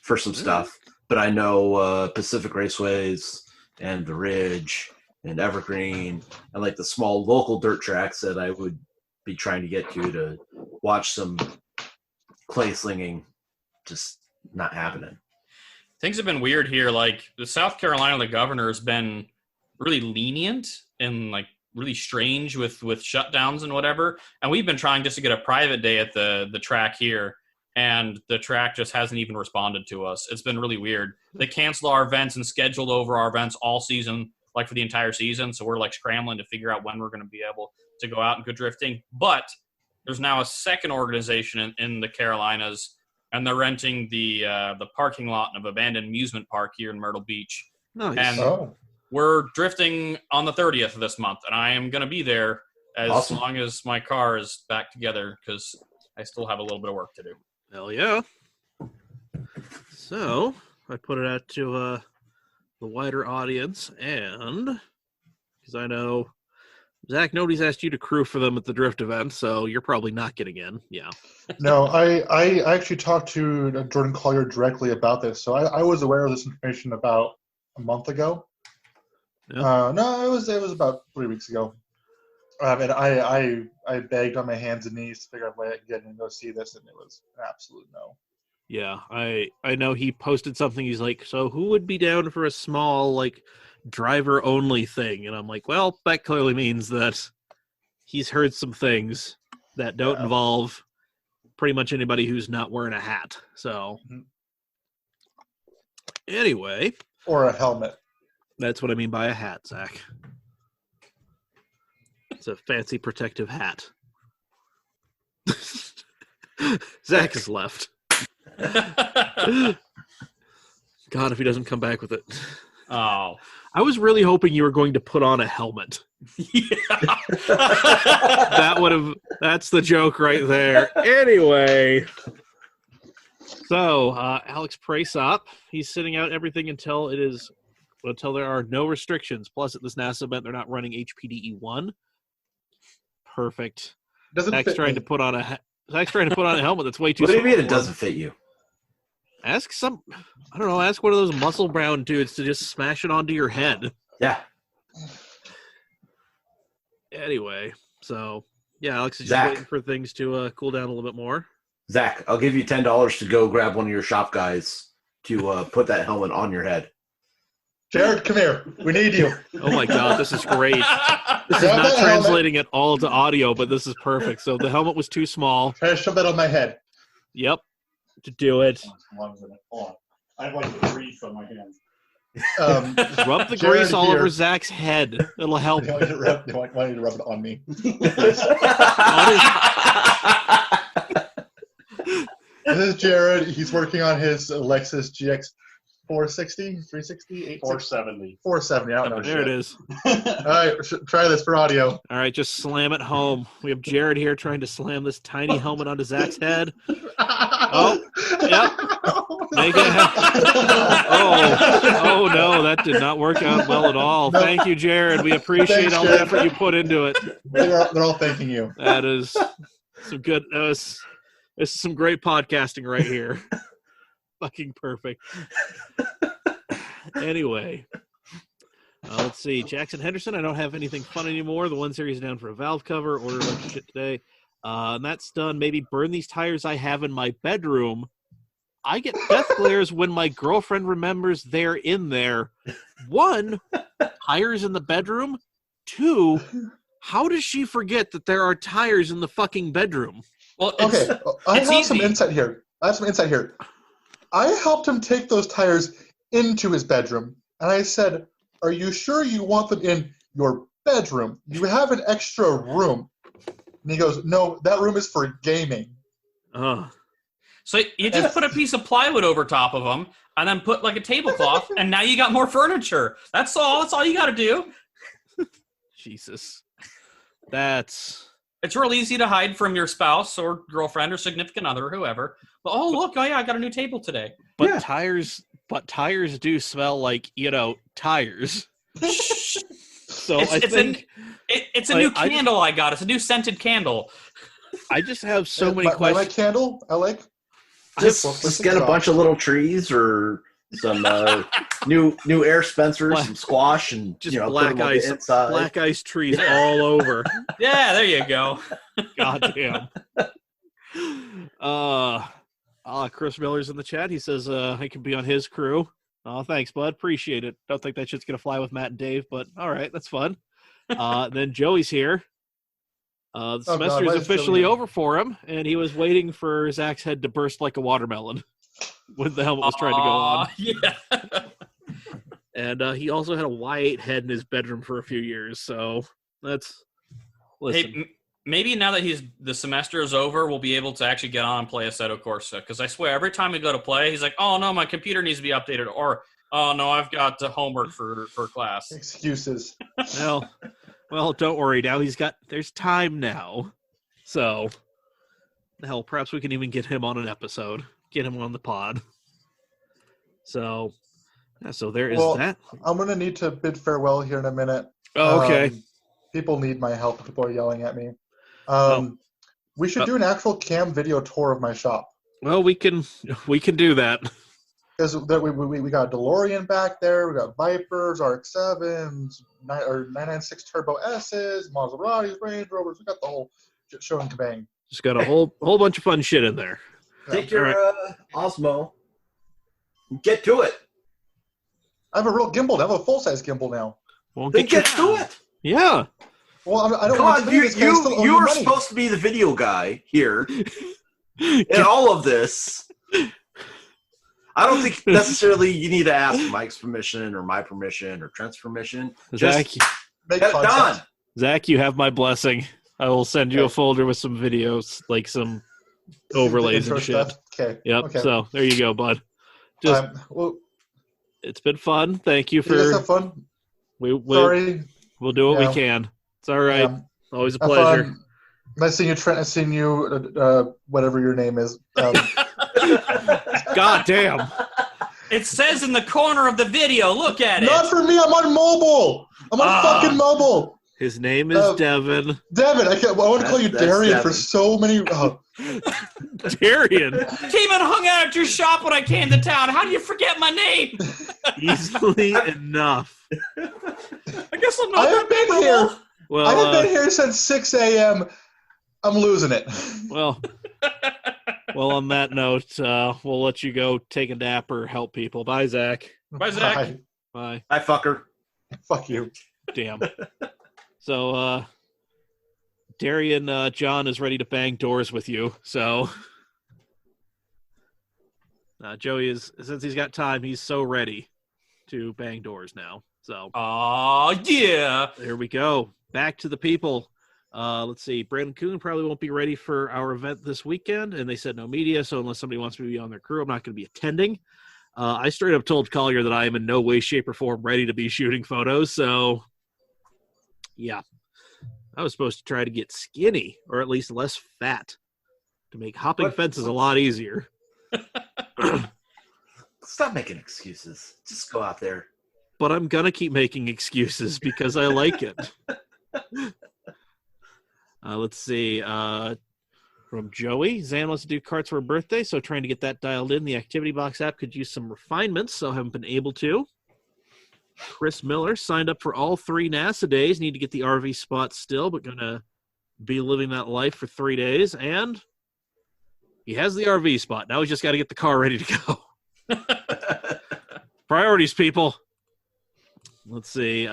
for some stuff, but I know Pacific Raceways and the Ridge and Evergreen and like the small local dirt tracks that I would be trying to get to watch some clay slinging, just not happening. things have been weird here. Like the South Carolina, the governor has been really lenient and like really strange with shutdowns and whatever. And we've been trying just to get a private day at the track here, and the track just hasn't even responded to us. It's been really weird. They canceled our events and scheduled over our events all season, like for the entire season. So we're like scrambling to figure out when we're going to be able to go out and go drifting. But there's now a second organization in the Carolinas, and they're renting the parking lot of abandoned amusement park here in Myrtle Beach. Nice. And we're drifting on the 30th of this month, and I am going to be there as long as my car is back together, because I still have a little bit of work to do. Hell yeah. So I put it out to the wider audience, and because I know, Zach, nobody's asked you to crew for them at the drift event, so you're probably not getting in. Yeah. No, I actually talked to Jordan Collier directly about this, so I was aware of this information about a month ago. Yeah. No, it was about 3 weeks ago. And I begged on my hands and knees to figure out a way I could get in and go see this, and it was an absolute no. Yeah, I know he posted something. He's like, so who would be down for a small, like, driver-only thing? And I'm like, well, that clearly means that he's heard some things that don't involve pretty much anybody who's not wearing a hat. So, anyway. Or a helmet. That's what I mean by a hat, Zach. It's a fancy protective hat. Zach has left. God, if he doesn't come back with it. Oh. I was really hoping you were going to put on a helmet. Yeah. That's the joke right there. Anyway. So, Alex Praesop, he's sitting out everything until there are no restrictions. Plus, at this NASA event, they're not running HPDE 1. Perfect. Doesn't Zach's fit trying me. to put on a Zach's trying to put on a helmet that's way too What do you small mean for it him. doesn't fit you? Ask ask one of those muscle brown dudes to just smash it onto your head. Yeah. Anyway, so yeah, Alex is just Zach. waiting for things to cool down a little bit more. Zach, I'll give you $10 to go grab one of your shop guys to put that helmet on your head. Jared, come here. We need you. Oh my god, this is great. This is Grab not that helmet. translating at all to audio, but this is perfect. So the helmet was too small. Try to shove that on my head. Yep, to do it. Hold on. I have like grease on my hands. Rub the Jared grease all here. over Zach's head. It'll help. You want you to rub it on me. This is Jared. He's working on his Lexus GX 460, 360, 860, 470. 470. I don't know. There it is. All right, try this for audio. All right, just slam it home. We have Jared here trying to slam this tiny helmet onto Zach's head. Oh, yep. Make it happen. Oh no, that did not work out well at all. No. Thank you, Jared. We appreciate Thanks, all the Jared. effort you put into it. They're all thanking you. That is some good. This is some great podcasting right here. Fucking perfect. Anyway, let's see. Jackson Henderson. I don't have anything fun anymore. The 1 Series down for a valve cover. Ordered a bunch of shit today. And that's done. Maybe burn these tires I have in my bedroom. I get death glares when my girlfriend remembers they're in there. 1, tires in the bedroom. 2, how does she forget that there are tires in the fucking bedroom? Well, it's, Okay, I it's have some easy. insight here. I helped him take those tires into his bedroom, and I said, "Are you sure you want them in your bedroom? You have an extra room." And he goes, "No, that room is for gaming." So you just put a piece of plywood over top of them, and then put like a tablecloth, and now you got more furniture. That's all. That's all you got to do. Jesus. That's... It's real easy to hide from your spouse or girlfriend or significant other, or whoever. But, oh look, oh yeah, I got a new table today. But Yeah. tires do smell like, tires. So It's- I it's think It's a Like, new candle I got. It's a new scented candle. I just have so many my questions. candle, I like. Just get a bunch of little trees or some new air Spencers, Black- some squash, and Just put black them on the ice, inside. black ice trees all over. Yeah, there you go. Goddamn. Chris Miller's in the chat. He says I can be on his crew. Oh, thanks, bud. Appreciate it. Don't think that shit's gonna fly with Matt and Dave, but all right, that's fun. Then Joey's here. The God, semester why is is Joey officially here? over for him, and he was waiting for Zach's head to burst like a watermelon when the helmet was trying to go on. Yeah. And he also had a Y8 head in his bedroom for a few years, so that's... Listen, Hey, maybe now that the semester is over, we'll be able to actually get on and play Assetto Corsa. Because I swear, every time we go to play, he's like, "Oh no, my computer needs to be updated," or "Oh no, I've got homework for class." Excuses. well, don't worry. Now there's time now. So, hell, perhaps we can even get him on an episode. Get him on the pod. So, yeah, so there is Well, that. I'm gonna need to bid farewell here in a minute. Oh, okay. People need my help. People are yelling at me. Oh. We should do an actual cam video tour of my shop. Well, we can do that. Because we got a DeLorean back there. We got Vipers, RX-7s, 996 Turbo S's, Maseratis, Range Rovers. We got the whole show and kabang. Just got a whole bunch of fun shit in there. Take your Osmo. Get to it. I have a real gimbal. I have a full-size gimbal now. Won't Then get get your... to it. Yeah. Well, I don't Come want on, to this guy still owes you me are money. supposed to be the video guy here in all of this. I don't think necessarily you need to ask Mike's permission or my permission or Trent's permission. Zach, Just Make get it content. done. Zach, you have my blessing. I will send you a folder with some videos, like some overlays and Intro shit. stuff. Okay. Yep. Okay. So there you go, bud. Just Well, it's been fun. Thank you did you guys for have fun? we'll Sorry. do what Yeah. we can. It's all right. Yeah. Always a Have pleasure. fun. Nice seeing you, Trent. Nice seeing you, whatever your name is. God damn. It says in the corner of the video. Look at it. Not for me. I'm on mobile. I'm on fucking mobile. His name is Devin. Devin, I want to call you That's Darian for Devin. so many. Darian. Came and hung out at your shop when I came to town. How do you forget my name? Easily enough. I guess I'm not I have that been memorable. here. Well, I have been here since 6 a.m. I'm losing it. well, on that note, we'll let you go take a nap or help people. Bye, Zach. Bye, Zach. Bye. Bye. Hi, fucker. Fuck you. Damn. So, Darian, John is ready to bang doors with you. So, Joey is, since he's got time, he's so ready to bang doors now. So, Oh, yeah. there we go. Back to the people. Let's see. Brandon Kuhn probably won't be ready for our event this weekend, and they said no media. So unless somebody wants me to be on their crew, I'm not going to be attending. I straight up told Collier that I am in no way, shape, or form ready to be shooting photos. So, yeah, I was supposed to try to get skinny or at least less fat to make hopping fences a lot easier. Stop making excuses. Just go out there. But I'm going to keep making excuses because I like it. Let's see. From Joey, Zan wants to do carts for her birthday, so trying to get that dialed in. The Activity Box app could use some refinements, so haven't been able to. Chris Miller signed up for all 3 NASA days. Need to get the RV spot still, but going to be living that life for 3 days. And he has the RV spot. Now he's just got to get the car ready to go. Priorities, people. Let's see.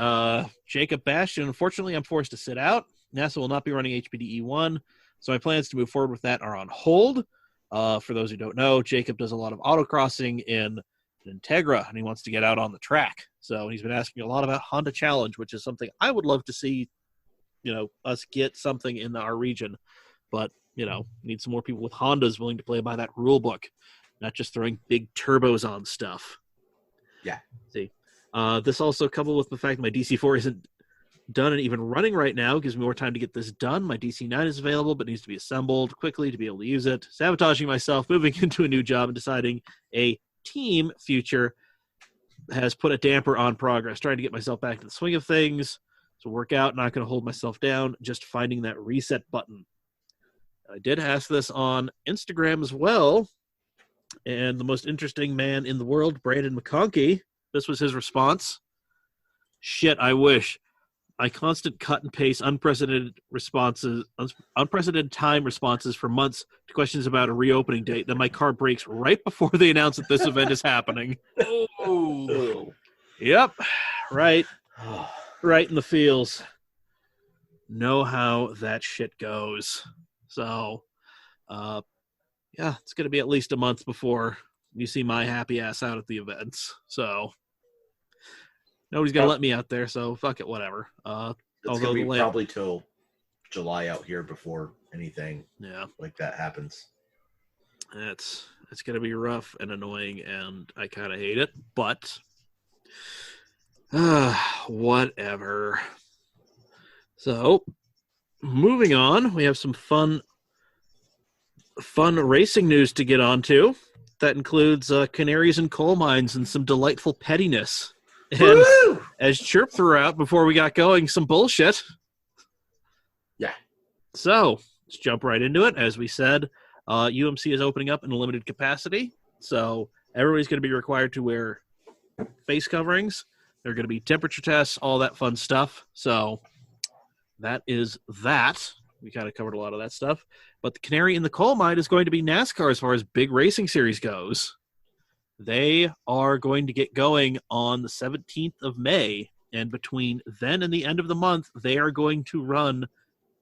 Jacob Bastion. Unfortunately, I'm forced to sit out. NASA will not be running HPDE 1, so my plans to move forward with that are on hold. For those who don't know, Jacob does a lot of autocrossing in Integra, and he wants to get out on the track. So he's been asking a lot about Honda Challenge, which is something I would love to see, us get something in our region. But, need some more people with Hondas willing to play by that rule book, not just throwing big turbos on stuff. Yeah. See, this also coupled with the fact that my DC4 isn't done and even running right now gives me more time to get this done. My DC9 is available but needs to be assembled quickly to be able to use it. Sabotaging myself, moving into a new job, and deciding a team future has put a damper on progress. Trying to get myself back to the swing of things. So work out, not going to hold myself down, just finding that reset button. I did ask this on Instagram as well, and the most interesting man in the world, Brandon McConkey, this was his response. Shit, I wish. My constant cut and paste, unprecedented time responses for months to questions about a reopening date. Then my car breaks right before they announce that this event is happening. Oh. Yep, right in the feels. Know how that shit goes. So, yeah, it's going to be at least a month before you see my happy ass out at the events. So, nobody's going to let me out there, so fuck it, whatever. It's going to be the probably till July out here before anything yeah, like that happens. it's going to be rough and annoying, and I kind of hate it, but whatever. So, moving on, we have some fun racing news to get onto. That includes canaries and coal mines and some delightful pettiness. And Woo! as Chirp threw out before we got going, some bullshit. Yeah. So let's jump right into it. As we said, UMC is opening up in a limited capacity. So everybody's going to be required to wear face coverings. There are going to be temperature tests, all that fun stuff. So that is that. We kind of covered a lot of that stuff. But the canary in the coal mine is going to be NASCAR as far as big racing series goes. They are going to get going on the 17th of May, and between then and the end of the month, they are going to run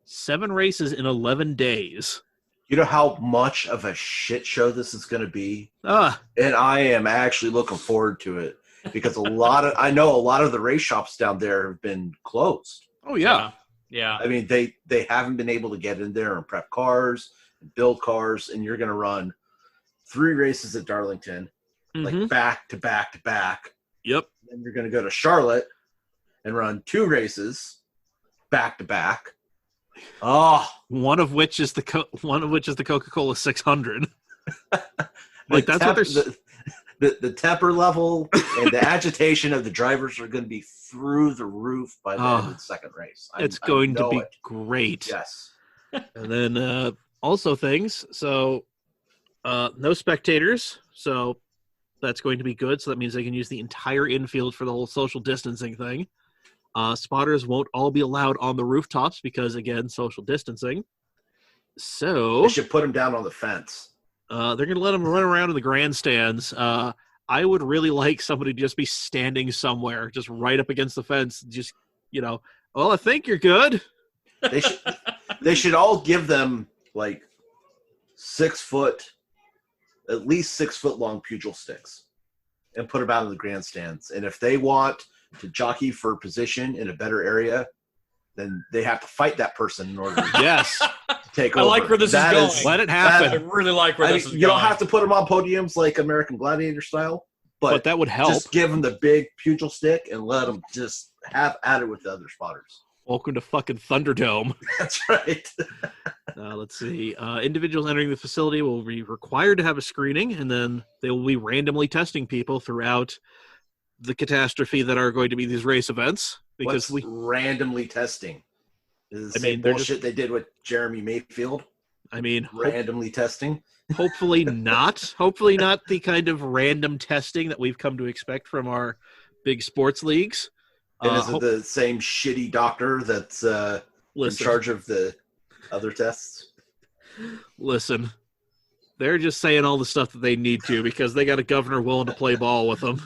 7 races in 11 days. You know how much of a shit show this is going to be? Ah, And I am actually looking forward to it because I know a lot of the race shops down there have been closed. oh yeah. Yeah. I mean, they haven't been able to get in there and prep cars and build cars, and you're going to run 3 races at Darlington, Mhm. like back to back to back. Yep. Then you're going to go to Charlotte and run 2 races back to back. Oh, One of which is the Coca-Cola 600. Like that's what they're. the temper level and the agitation of the drivers are going to be through the roof by the end of the second race. It's I going to know be it. great. Yes. And then also things. So no spectators. So that's going to be good. So that means they can use the entire infield for the whole social distancing thing. Spotters won't all be allowed on the rooftops because, again, social distancing. So They should put them down on the fence. they're going to let them run around in the grandstands. I would really like somebody to just be standing somewhere, just right up against the fence. Just, I think you're good. They should all give them like 6 foot, at least 6 foot long pugil sticks, and put them out in the grandstands. And if they want to jockey for position in a better area, then they have to fight that person in order to Yes. take I over. like where this is going. Let it I happen. really like where this is you going. don't have to put them on podiums like American Gladiator style, But that would help. just give them the big pugil stick and let them just have at it with the other spotters. Welcome to fucking Thunderdome. That's right. Let's see. Individuals entering the facility will be required to have a screening, and then they will be randomly testing people throughout the catastrophe that are going to be these race events. Because What's randomly testing? Is the I same mean, they're bullshit they did with Jeremy Mayfield? Randomly testing? Hopefully not. Hopefully not the kind of random testing that we've come to expect from our big sports leagues. And is it the same shitty doctor that's in charge of the other tests? Listen, they're just saying all the stuff that they need to because they got a governor willing to play ball with them.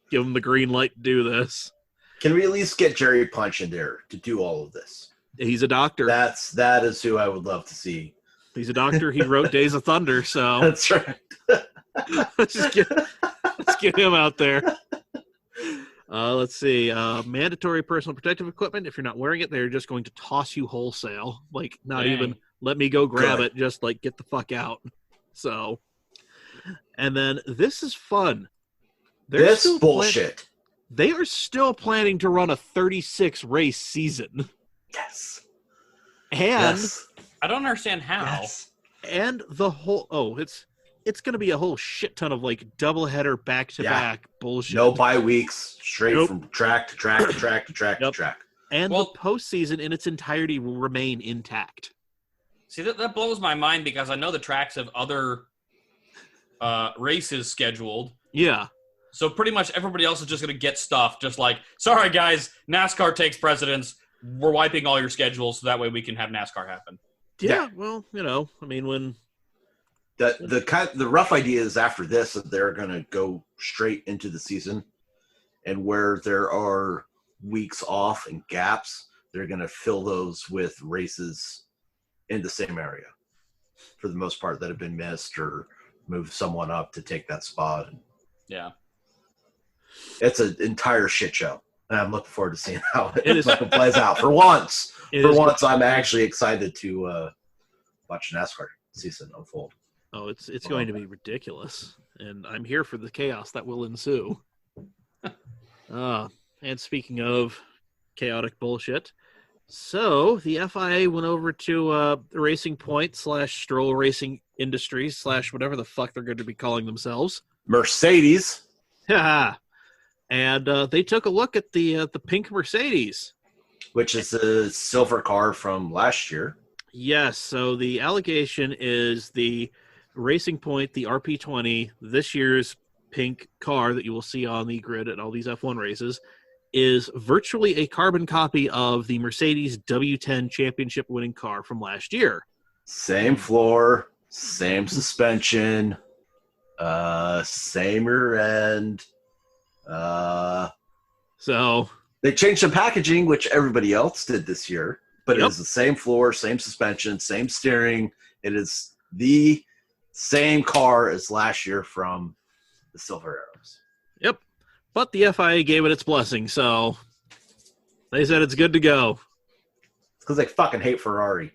Give them the green light to do this. Can we at least get Jerry Punch in there to do all of this? He's a doctor. That is who I would love to see. He's a doctor. He wrote Days of Thunder, so That's right. let's get him out there. Let's see. Mandatory personal protective equipment. If you're not wearing it, they're just going to toss you wholesale. Like, not Dang. even let me go grab Good. it. Just like get the fuck out. So, and then this is fun. This bullshit. They are still planning to run a 36 race season, Yes. and Yes. I don't understand how. Yes. and the whole it's going to be a whole shit ton of like doubleheader back to back bullshit. No bye weeks, straight Nope. from track to track to track to track to Yep. track. And Well- the postseason in its entirety will remain intact. See, that blows my mind because I know the tracks have other races scheduled. Yeah. So pretty much everybody else is just going to get stuff. Just like, sorry, guys, NASCAR takes precedence. We're wiping all your schedules so that way we can have NASCAR happen. Yeah. Well, I mean, when The rough idea is after this that they're going to go straight into the season, and where there are weeks off and gaps, they're going to fill those with races in the same area for the most part that have been missed or move someone up to take that spot. Yeah. It's an entire shit show, and I'm looking forward to seeing how It it is- fucking plays out. For once, it is- I'm actually excited to watch NASCAR season unfold. Oh, it's going to be ridiculous, and I'm here for the chaos that will ensue. And speaking of chaotic bullshit, so the FIA went over to Racing Point / Stroll Racing Industries / whatever the fuck they're going to be calling themselves. Mercedes. And they took a look at the pink Mercedes. Which is a silver car from last year. Yes, so the allegation is the Racing Point, the RP20, this year's pink car that you will see on the grid at all these F1 races, is virtually a carbon copy of the Mercedes W10 championship winning car from last year. Same floor, same suspension, same rear end. So, They changed the packaging, which everybody else did this year, but Yep. it is the same floor, same suspension, same steering. It is the same car as last year from the Silver Arrows. yep. But the FIA gave it its blessing, so they said it's good to go. It's because they fucking hate Ferrari.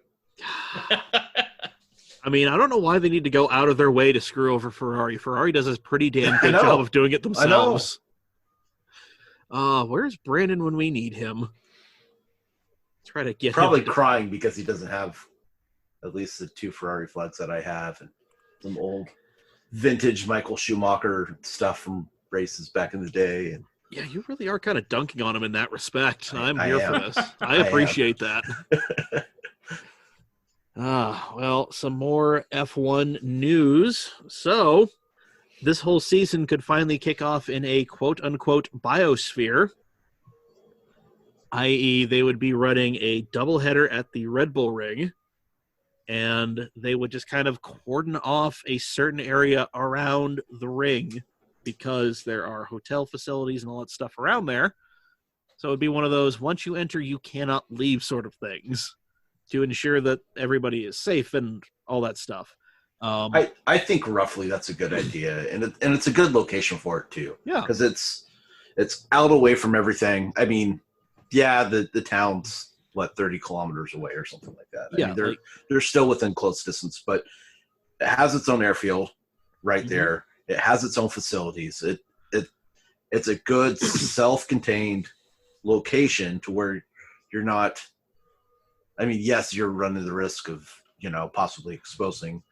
I mean, I don't know why they need to go out of their way to screw over Ferrari. Ferrari does a pretty damn I good know. job of doing it I know. themselves. Where's Brandon when we need him? Try to get Probably him. To, crying because he doesn't have at least the 2 Ferrari flags that I have and some old vintage Michael Schumacher stuff from races back in the day. And Yeah, you really are kind of dunking on him in that respect. I I'm here am. for this. I am. appreciate that. Well, some more F1 news. So, this whole season could finally kick off in a quote-unquote biosphere, i.e. they would be running a doubleheader at the Red Bull Ring, and they would just kind of cordon off a certain area around the ring because there are hotel facilities and all that stuff around there. So it would be one of those, once you enter, you cannot leave sort of things to ensure that everybody is safe and all that stuff. I think roughly that's a good idea, and it's a good location for it too. Yeah. Because it's out away from everything. I mean, yeah, the town's 30 kilometers away or something like that. I mean, they're still within close distance, but it has its own airfield right there. It has its own facilities. It's a good self-contained location to where you're not. I mean, yes, you're running the risk of possibly exposing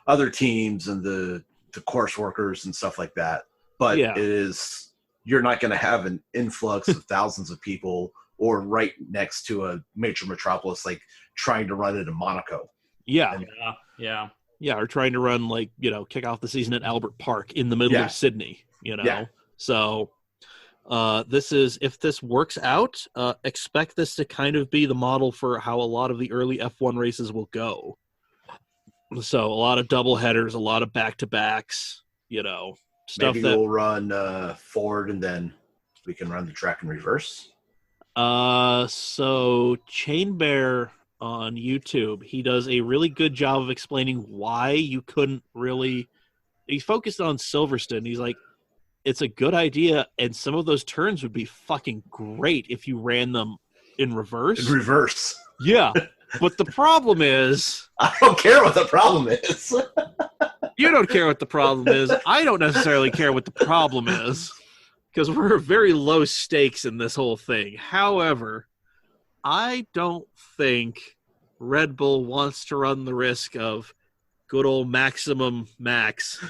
other teams and the course workers and stuff like that. But you're not going to have an influx of thousands of people or right next to a major metropolis, like trying to run it in Monaco. Yeah. Yeah. Yeah, or trying to run, kick off the season at Albert Park in the middle of Sydney, Yeah. So if this works out, expect this to kind of be the model for how a lot of the early F1 races will go. So a lot of double headers, a lot of back-to-backs, stuff. Maybe we'll run forward and then we can run the track in reverse. So Chain Bear on YouTube, he does a really good job of explaining why you couldn't really. He's focused on Silverstone. He's like, it's a good idea, and some of those turns would be fucking great if you ran them in reverse. In reverse. Yeah, but the problem is, I don't care what the problem is. you don't care what the problem is. I don't necessarily care what the problem is, because we're very low stakes in this whole thing. However, I don't think Red Bull wants to run the risk of good old Maximum Max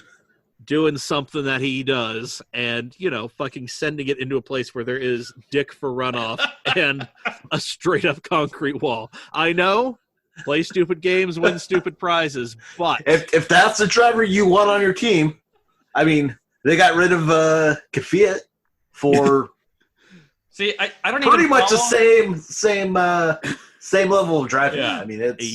doing something that he does and, fucking sending it into a place where there is dick for runoff and a straight up concrete wall. I know, play stupid games, win stupid prizes, but if that's the driver you want on your team, I mean, they got rid of Kvyat for See, I don't pretty even much follow... the same level of driving. Yeah. I mean, it's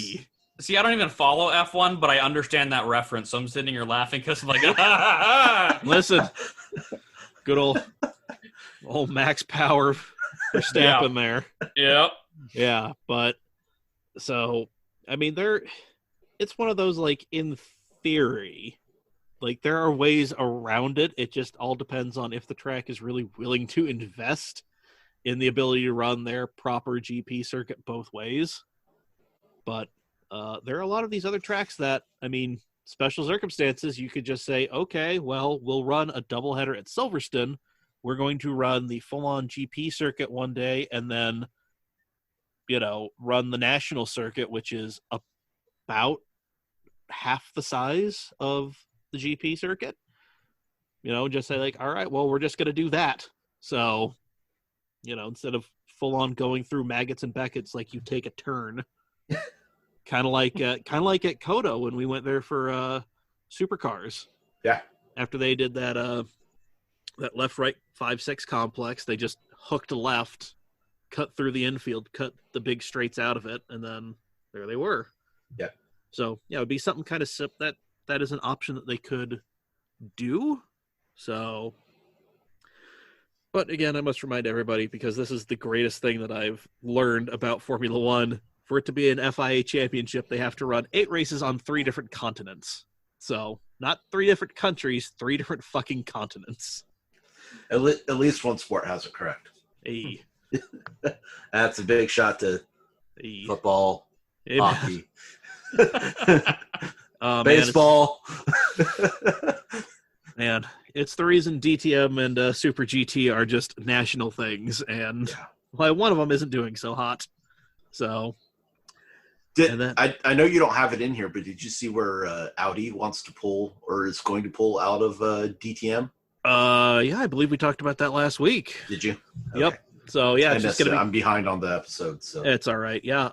See, I don't even follow F1, but I understand that reference. So I'm sitting here laughing because I'm like, listen, good old Max Power Verstappen there. Yep. Yeah, but so I mean, it's one of those, in theory, there are ways around it. It just all depends on if the track is really willing to invest in the ability to run their proper GP circuit both ways. But there are a lot of these other tracks that, I mean, special circumstances, you could just say, okay, well, we'll run a doubleheader at Silverstone. We're going to run the full-on GP circuit one day and then, run the national circuit, which is about half the size of the GP circuit. Just say, all right, well, we're just going to do that. So, instead of full-on going through Maggots and Beckett's, you take a turn. Kind of like at Kodo when we went there for supercars. Yeah. After they did that left-right 5-6 complex, they just hooked left, cut through the infield, cut the big straights out of it, and then there they were. Yeah. So yeah, it would be something kind of that is an option that they could do. So, but again, I must remind everybody, because this is the greatest thing that I've learned about Formula One. For it to be an FIA championship, they have to run 8 races on 3 different continents. So, not 3 different countries, 3 different fucking continents. At least one sport has it correct. Hey. That's a big shot to football, hockey, baseball. Man, it's the reason DTM and Super GT are just national things, and why one of them isn't doing so hot. So, And then- I know you don't have it in here, but did you see where Audi wants to pull or is going to pull out of DTM? Yeah, I believe we talked about that last week. Did you? Yep. Okay. So yeah, I it's just missed gonna it. be. I'm behind on the episode, so It's all right. Yeah.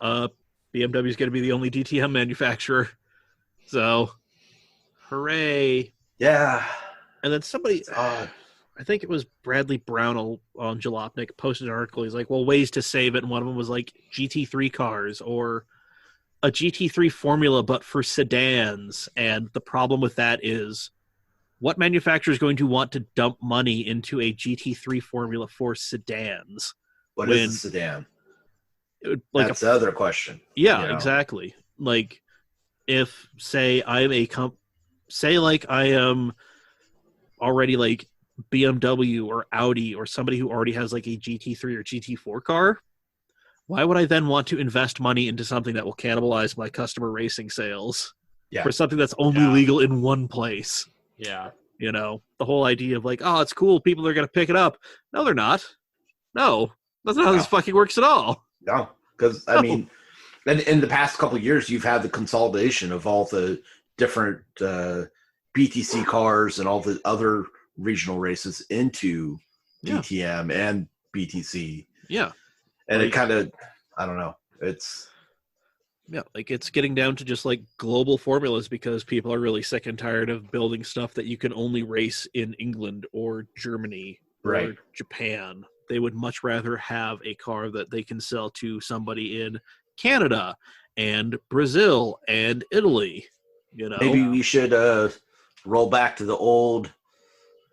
BMW is going to be the only DTM manufacturer. So, hooray! yeah. And then somebody, It's odd. I think it was Bradley Brown on Jalopnik, posted an article. He's like, well, ways to save it. And one of them was like GT3 cars or a GT3 formula, but for sedans. And the problem with that is what manufacturer is going to want to dump money into a GT3 formula for sedans? What when- is a sedan? It would, like That's the other question. Yeah, you know? exactly. Like if say I'm like I am already like BMW or Audi or somebody who already has like a GT3 or GT4 car, why would I then want to invest money into something that will cannibalize my customer racing sales Yeah. for something that's only Yeah. legal in one place? Yeah. You know, the whole idea of like, oh, it's cool, people are going to pick it up. No, they're not. No, that's not how this fucking works at all. No, because I mean, in the past couple of years, you've had the consolidation of all the different BTC cars and all the other regional races into Yeah. DTM and BTC, Yeah. and Like- it kind of, I don't know, it's Yeah, like it's getting down to just like global formulas because people are really sick and tired of building stuff that you can only race in England or Germany or Right. Japan. They would much rather have a car that they can sell to somebody in Canada and Brazil and Italy. You know, maybe we should roll back to the old,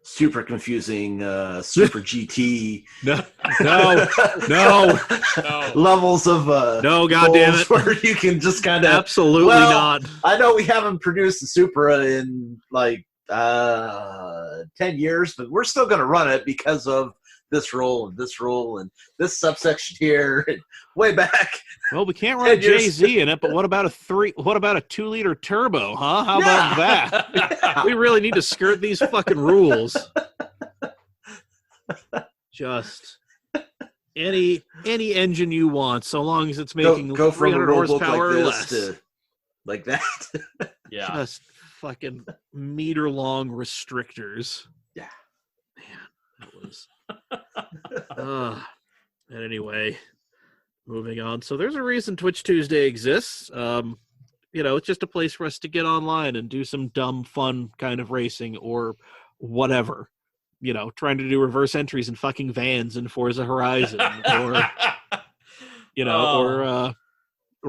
super confusing Super GT no, no, no, No. levels of no, goddamn goals it, where you can just kind of. absolutely Well, not. I know we haven't produced the Supra in like 10 years, but we're still going to run it because of this rule and this subsection here and way back. Well, we can't run a 10 years. Jay-Z in it, but what about a 2-liter turbo, huh? How about that? We really need to skirt these fucking rules. Just any engine you want, so long as it's making Go from a 300 rule book horsepower like or this less. to like that. Yeah. Just fucking meter-long restrictors. Yeah. Man, that was. And anyway, moving on. So there's a reason Twitch Tuesday exists. You know, it's just a place for us to get online and do some dumb, fun kind of racing or whatever. You know, trying to do reverse entries in fucking vans in Forza Horizon, or you know, Oh. or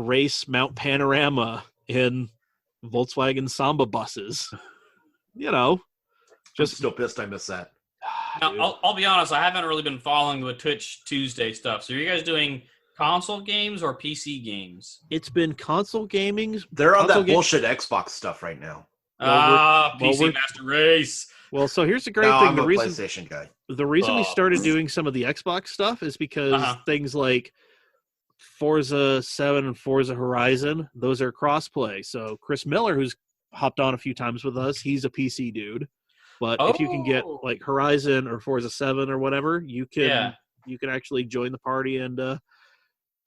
race Mount Panorama in Volkswagen Samba buses. You know, Just just still pissed I missed that. Now, dude. I'll be honest. I haven't really been following the Twitch Tuesday stuff. So, are you guys doing console games or PC games? It's been console gaming. They're on Console that game- bullshit Xbox stuff right now. PC we're- Master Race. Well, so here's the great No, thing. I'm The a reason PlayStation guy. we Oh. started doing some of the Xbox stuff is because Uh-huh. things like Forza 7 and Forza Horizon, those are crossplay. So Chris Miller, who's hopped on a few times with us, he's a PC dude. But if you can get Oh. like Horizon or Forza 7 or whatever, you can Yeah. you can actually join the party and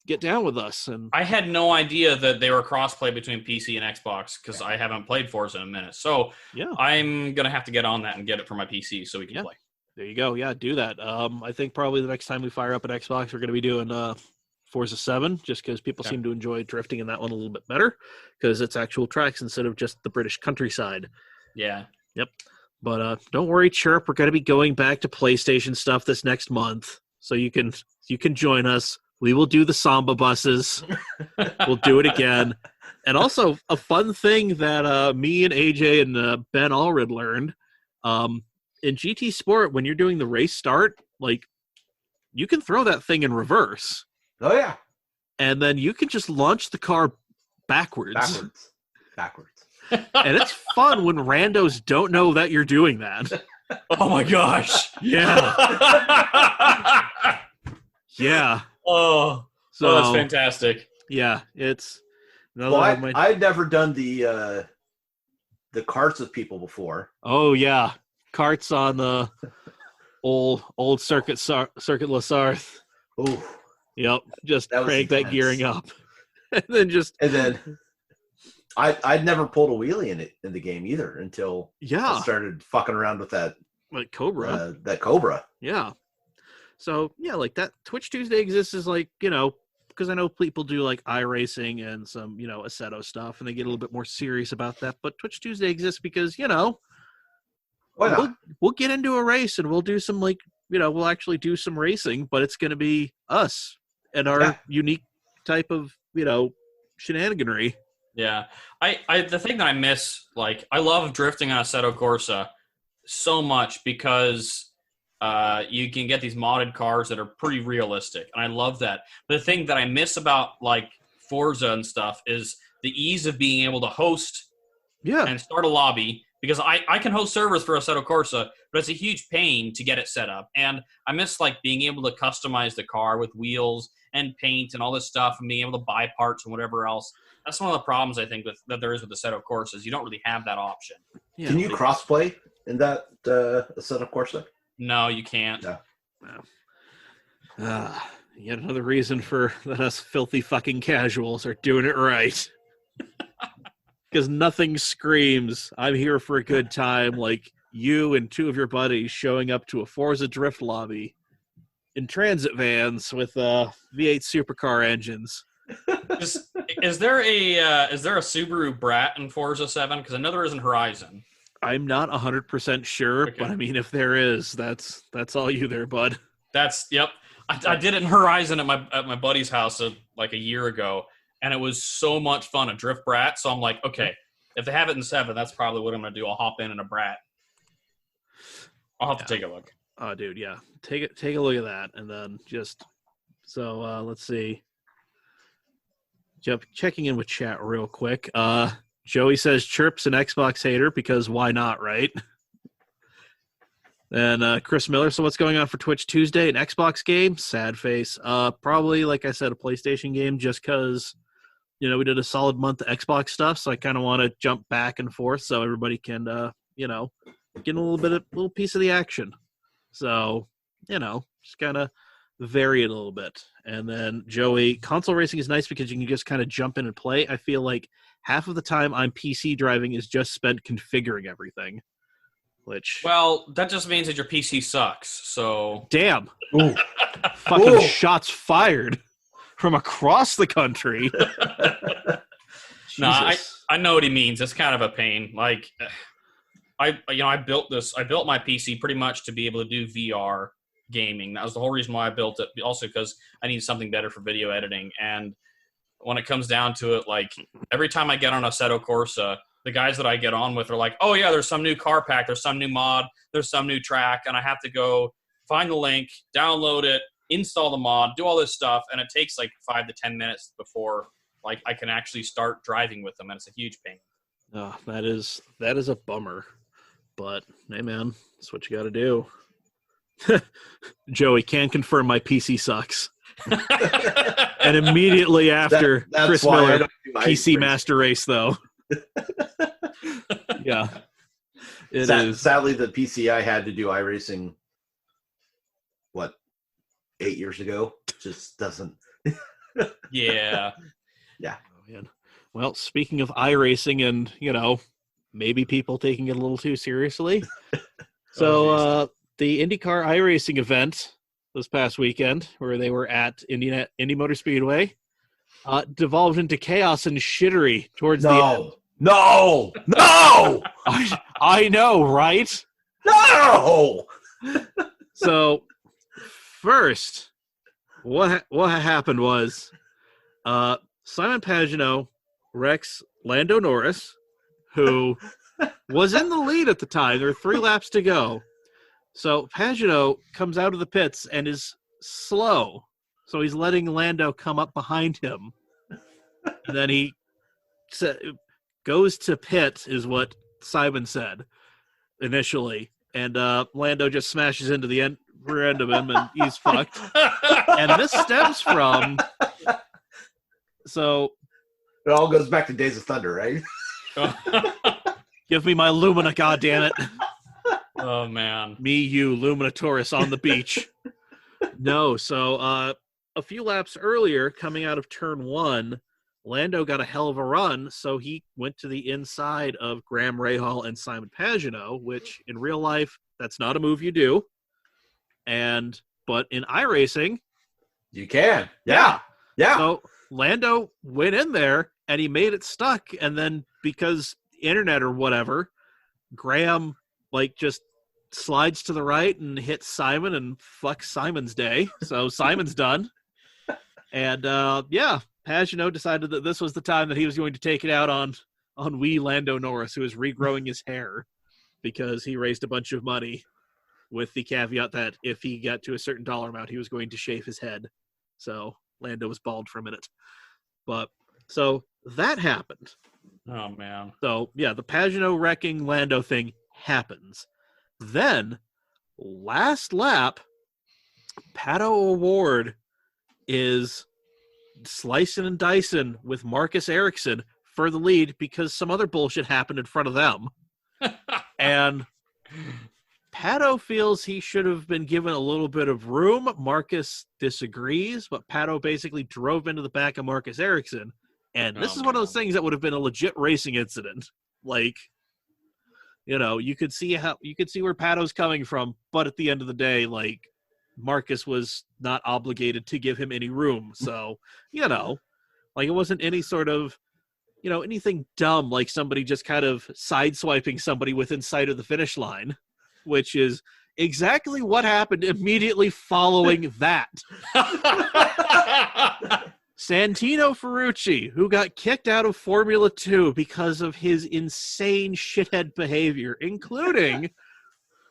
get down with us. And I had no idea that they were crossplay between PC and Xbox because I haven't played Forza in a minute. So yeah, I'm gonna have to get on that and get it for my PC so we can Yeah. play. there you go. Yeah, do that. I think probably the next time we fire up an Xbox, we're going to be doing Forza 7, just because people Okay. seem to enjoy drifting in that one a little bit better, because it's actual tracks instead of just the British countryside. Yeah. But don't worry, Chirp. We're going to be going back to PlayStation stuff this next month, so you can join us. We will do the Samba buses. We'll do it again. And also, a fun thing that me and AJ and Ben Allred learned, in GT Sport, when you're doing the race start, like, you can throw that thing in reverse, Oh yeah, and then you can just launch the car backwards. backwards. And it's fun when randos don't know that you're doing that. Oh my gosh. Yeah, yeah. Oh, So that's fantastic. yeah, it's another Well, one of my. I'd never done the carts with people before. Oh yeah, carts on the old Circuit La Sarthe. Oh, Yep, just That was crank that intense. gearing up. and then I'd never pulled a wheelie in the game either until I started fucking around with that like Cobra. That Cobra. Yeah. So yeah, like that Twitch Tuesday exists is like, because I know people do like iRacing and some, Assetto stuff, and they get a little bit more serious about that. But Twitch Tuesday exists because, Why not? we'll get into a race and we'll do some we'll actually do some racing, but it's going to be us and our unique type of, shenaniganry. Yeah. The thing that I miss, like, I love drifting on Assetto Corsa so much because you can get these modded cars that are pretty realistic, and I love that. But the thing that I miss about, like, Forza and stuff is the ease of being able to host and start a lobby, because I can host servers for Assetto Corsa, but it's a huge pain to get it set up. And I miss, like, being able to customize the car with wheels and paint and all this stuff and being able to buy parts and whatever else. That's one of the problems, I think, that there is with Assetto Corsa is you don't really have that option. Yeah. Can you crossplay in that Assetto Corsa? No, you can't. No. Yet another reason for that us filthy fucking casuals are doing it right. Because nothing screams, I'm here for a good time, like you and two of your buddies showing up to a Forza Drift lobby in transit vans with V8 supercar engines. Is there a Subaru Brat in Forza 7? Because I know there is in Horizon. I'm not 100% sure, Okay. but I mean, if there is, that's all you there, bud. Yep. I did it in Horizon at my buddy's house like a year ago, and it was so much fun, a Drift Brat. So I'm like, okay, if they have it in 7, that's probably what I'm going to do. I'll hop in a Brat. I'll have to take a look. Oh, dude, yeah. Take a look at that, and then let's see. Checking in with chat real quick. Joey says Chirp's an Xbox hater because why not, right? And Chris Miller, so what's going on for Twitch Tuesday? An Xbox game? Sad face. Probably, like I said, a PlayStation game just because, we did a solid month of Xbox stuff, so I kind of want to jump back and forth so everybody can, get a little piece of the action. So, just kind of vary it a little bit. And then Joey, console racing is nice because you can just kind of jump in and play. I feel like half of the time I'm PC driving is just spent configuring everything. Well, that just means that your PC sucks. So damn, Ooh. fucking shots fired from across the country. No, I know what he means. It's kind of a pain. Like, I built my PC pretty much to be able to do VR gaming. That was the whole reason why I built it. Also because I need something better for video editing. And when it comes down to it, like, every time I get on Assetto Corsa, the guys that I get on with are like, oh yeah, there's some new car pack, there's some new mod, there's some new track, and I have to go find the link, download it, install the mod, do all this stuff, and it takes like 5 to 10 minutes before like I can actually start driving with them, and it's a huge pain. Oh, that is a bummer. But hey man, that's what you gotta do. Joey can confirm my PC sucks. And immediately after Chris Miller, PC Master Race though. Yeah. It is. Sadly, the PC I had to do iRacing, 8 years ago, just doesn't. Yeah. Yeah. Oh, man. Well, speaking of iRacing and, maybe people taking it a little too seriously. So the IndyCar iRacing event this past weekend, where they were at Indy Motor Speedway, devolved into chaos and shittery towards the end. No! I know, right? No! So, first, what happened was Simon Pagenaud wrecks Lando Norris, who was in the lead at the time. There were 3 laps to go. So Pagenaud comes out of the pits and is slow. So he's letting Lando come up behind him. And then he goes to pit, is what Simon said initially. And Lando just smashes into the rear end of him, and he's fucked. And this stems from... So... It all goes back to Days of Thunder, right? Give me my Lumina, goddammit. Oh, man. Me, you, Lumina Taurus on the beach. No, so a few laps earlier, coming out of turn 1, Lando got a hell of a run, so he went to the inside of Graham Rahal and Simon Pagenaud, which in real life, that's not a move you do. But in iRacing, You can. Yeah. Yeah. so Lando went in there and he made it stuck, and then because internet or whatever, Graham just slides to the right and hits Simon and fucks Simon's day. So Simon's done. And Pagenaud decided that this was the time that he was going to take it out on wee Lando Norris, who is regrowing his hair because he raised a bunch of money with the caveat that if he got to a certain dollar amount, he was going to shave his head. So Lando was bald for a minute. But so that happened. Oh, man. So, yeah, the Pagenaud wrecking Lando thing happens. Then, last lap, Pato O'Ward is slicing and dicing with Marcus Ericsson for the lead because some other bullshit happened in front of them. And Pato feels he should have been given a little bit of room. Marcus disagrees, but Pato basically drove into the back of Marcus Ericsson. And this is one of those things that would have been a legit racing incident. You could see where Pato's coming from, but at the end of the day, Marcus was not obligated to give him any room. So, it wasn't any sort of, anything dumb, like somebody just kind of sideswiping somebody within sight of the finish line, which is exactly what happened immediately following that. Santino Ferrucci, who got kicked out of Formula 2 because of his insane shithead behavior, including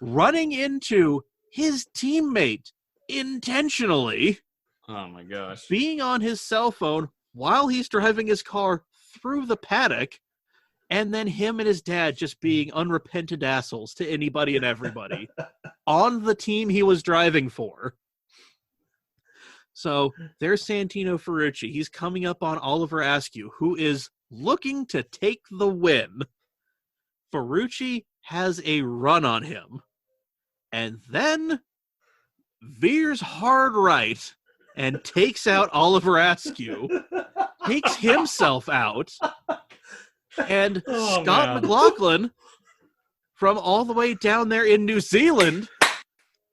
running into his teammate intentionally. Oh, my gosh. Being on his cell phone while he's driving his car through the paddock, and then him and his dad just being unrepentant assholes to anybody and everybody on the team he was driving for. So there's Santino Ferrucci. He's coming up on Oliver Askew, who is looking to take the win. Ferrucci has a run on him and then veers hard right and takes out Oliver Askew, takes himself out, and Scott McLaughlin from all the way down there in New Zealand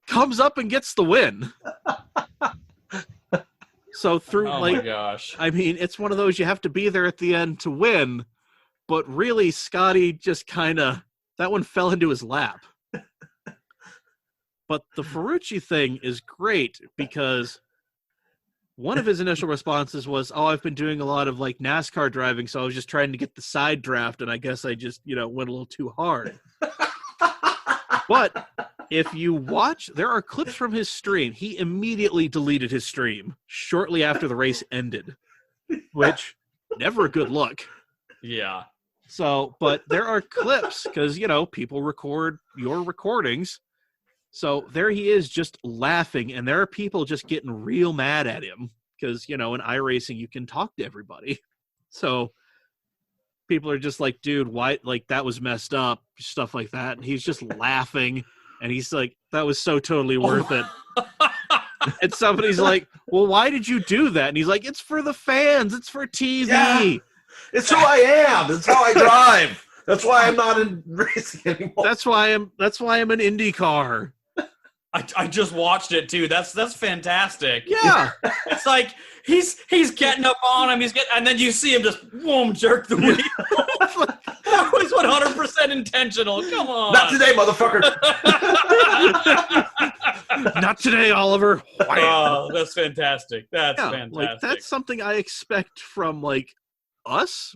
comes up and gets the win. So through my gosh. I mean, it's one of those you have to be there at the end to win, but really Scotty just that one fell into his lap. But the Ferrucci thing is great because one of his initial responses was, I've been doing a lot of NASCAR driving, so I was just trying to get the side draft, and I guess I just, went a little too hard. But if you watch, there are clips from his stream. He immediately deleted his stream shortly after the race ended, which never a good look. Yeah. So, but there are clips because, people record your recordings. So there he is just laughing, and there are people just getting real mad at him because, in iRacing, you can talk to everybody. So people are just like, dude, why? That was messed up, stuff like that. And he's just laughing. And he's like, that was so totally worth it. And somebody's like, well, why did you do that? And he's like, it's for the fans. It's for TV. Yeah, it's who I am. It's how I drive. That's why I'm not in racing anymore. That's why I'm an IndyCar. I just watched it too. That's fantastic. Yeah. It's like he's getting up on him. And then you see him just boom jerk the wheel. That was 100% intentional. Come on. Not today, motherfucker. Not today, Oliver. Oh, that's fantastic. That's fantastic. That's something I expect from us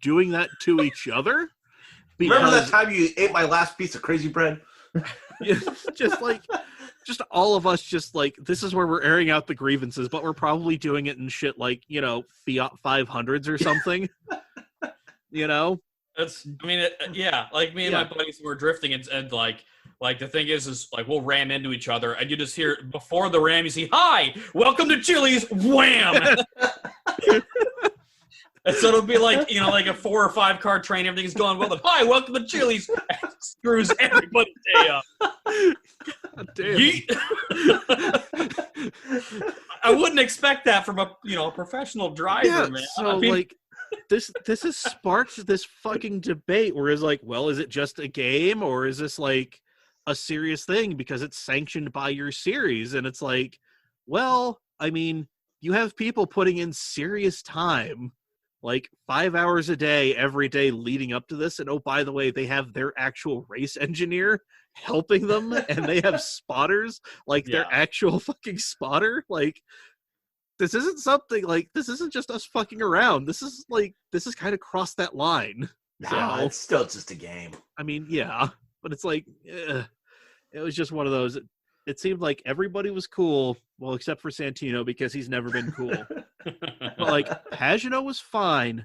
doing that to each other. Remember that time you ate my last piece of crazy bread? just all of us this is where we're airing out the grievances, but we're probably doing it in shit Fiat 500s or something. That's me and my buddies were drifting and the thing is we'll ram into each other and you just hear before the ram you see, hi, welcome to Chili's, wham. And so it'll be a 4 or 5 car train, everything's going well, but hi, welcome to Chili's. Screws everybody's day up. God damn. I wouldn't expect that from a professional driver, man. So I mean, like this has sparked this fucking debate where it's like, well, is it just a game or is this like a serious thing because it's sanctioned by your series? And it's like, well, I mean, you have people putting in serious time, like 5 hours a day, every day leading up to this. And oh, by the way, they have their actual race engineer helping them and they have spotters, like their Yeah. actual fucking spotter. Like, this isn't something like, this isn't just us fucking around. This is kind of crossed that line. Nah, So, it's still just a game. I mean, yeah, but it's like, it was just one of those. It seemed like everybody was cool, well, except for Santino because he's never been cool. But like Pagano was fine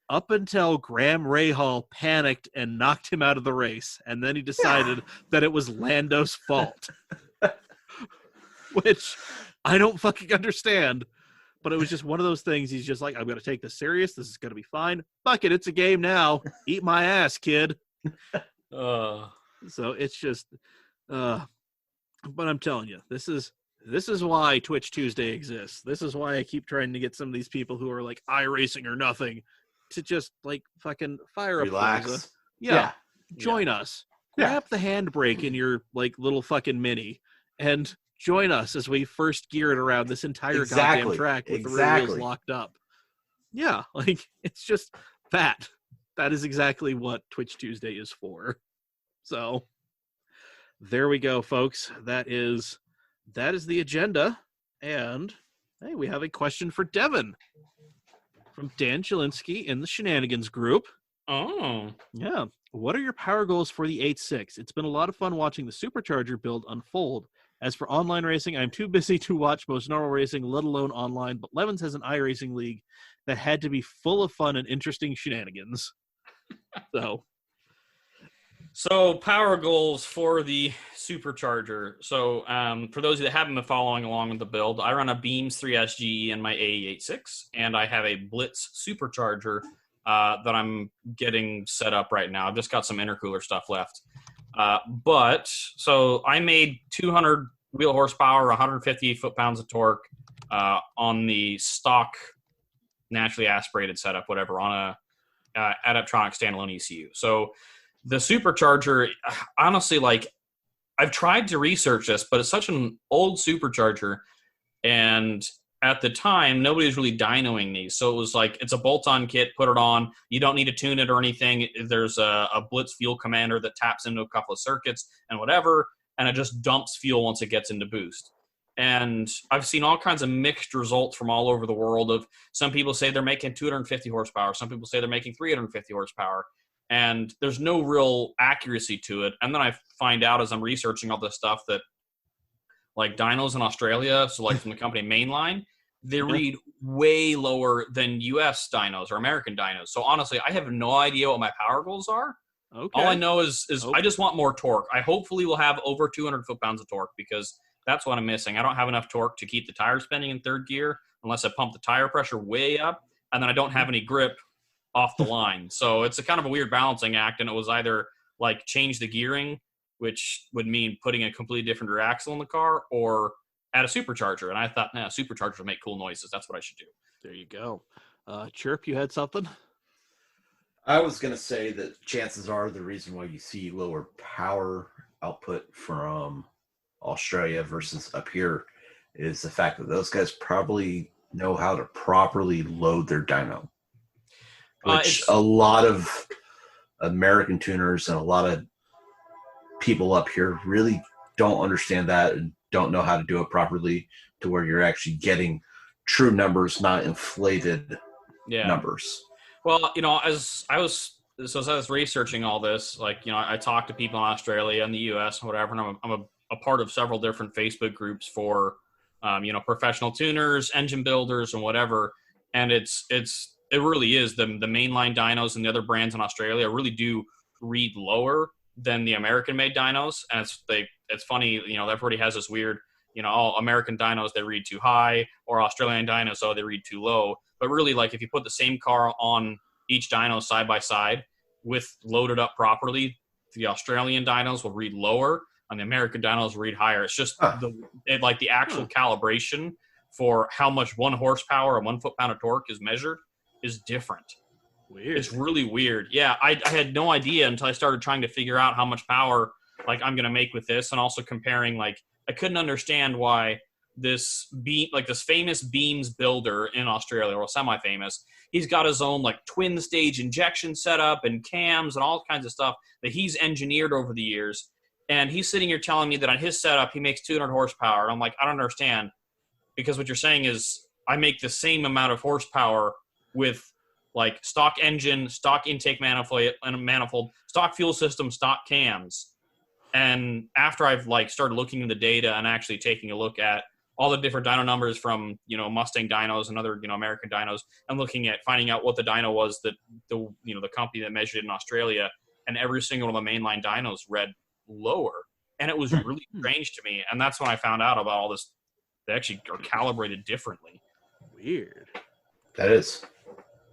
up until Graham Rahal panicked and knocked him out of the race, and then he decided that it was Lando's fault, which I don't fucking understand. But it was just one of those things. He's just like, I'm going to take this serious. This is going to be fine. Fuck it, it's a game now. Eat my ass, kid. So it's just, but I'm telling you, this is why Twitch Tuesday exists. This is why I keep trying to get some of these people who are like iRacing or nothing to just like fucking fire up Forza. Relax. Yeah. Join us. Grab the handbrake in your like little fucking Mini and join us as we first gear it around this entire goddamn track with the rear wheels locked up. Yeah, like it's just that. That is exactly what Twitch Tuesday is for. So there we go, folks. That is the agenda. And hey, we have a question for Devin from Dan Chilinsky in the Shenanigans group. Oh. Yeah. What are your power goals for the 8.6? It's been a lot of fun watching the supercharger build unfold. As for online racing, I'm too busy to watch most normal racing, let alone online, but Levins has an iRacing league that had to be full of fun and interesting shenanigans. So power goals for the supercharger. So for those of you that haven't been following along with the build, I run a Beams 3SGE in my AE86, and I have a Blitz supercharger that I'm getting set up right now. I've just got some intercooler stuff left. So I made 200 wheel horsepower, 150 foot-pounds of torque on the stock naturally aspirated setup, whatever, on a Adaptronic standalone ECU. So the supercharger, honestly, like I've tried to research this, but it's such an old supercharger, and at the time, nobody was really dynoing these. So it was like, it's a bolt-on kit, put it on. You don't need to tune it or anything. There's a Blitz fuel commander that taps into a couple of circuits and whatever, and it just dumps fuel once it gets into boost. And I've seen all kinds of mixed results from all over the world of some people say they're making 250 horsepower. Some people say they're making 350 horsepower. And there's no real accuracy to it. And then I find out as I'm researching all this stuff that like dynos in Australia, so like from the company Mainline, they read way lower than US dynos or American dynos. So honestly, I have no idea what my power goals are. Okay. All I know is I just want more torque. I hopefully will have over 200 foot-pounds of torque because that's what I'm missing. I don't have enough torque to keep the tire spinning in third gear unless I pump the tire pressure way up, and then I don't have any grip off the line. So it's a kind of a weird balancing act, and it was either like change the gearing, which would mean putting a completely different rear axle in the car, or add a supercharger. And I thought, supercharger would make cool noises. That's what I should do. There you go. Chirp, you had something? I was going to say that chances are the reason why you see lower power output from Australia versus up here is the fact that those guys probably know how to properly load their dyno. Which a lot of American tuners and a lot of people up here really don't understand that and don't know how to do it properly to where you're actually getting true numbers, not inflated numbers. Well, as I was researching all this, like, I talked to people in Australia and the US and whatever, and I'm a part of several different Facebook groups for, professional tuners, engine builders, and whatever. And it really is the mainline dynos and the other brands in Australia really do read lower than the American-made dynos. And it's funny, everybody has this weird, American dynos, they read too high, or Australian dynos, they read too low. But really, like, if you put the same car on each dyno side by side with loaded up properly, the Australian dynos will read lower. On the American dynos read higher. It's just Huh. the actual calibration for how much 1 horsepower and 1 foot-pound of torque is measured is different. Weird. It's really weird. Yeah, I had no idea until I started trying to figure out how much power like I'm gonna make with this, and also comparing. Like, I couldn't understand why this famous beams builder in Australia, or semi-famous, he's got his own like twin stage injection setup and cams and all kinds of stuff that he's engineered over the years. And he's sitting here telling me that on his setup, he makes 200 horsepower. And I'm like, I don't understand. Because what you're saying is I make the same amount of horsepower with like stock engine, stock intake manifold, stock fuel system, stock cams. And after I've like started looking in the data and actually taking a look at all the different dyno numbers from, Mustang dynos and other, American dynos, and finding out what the dyno was that the company that measured it in Australia, and every single one of the mainline dynos read lower. And it was really strange to me. And that's when I found out about all this. They actually are calibrated differently. Weird. That is.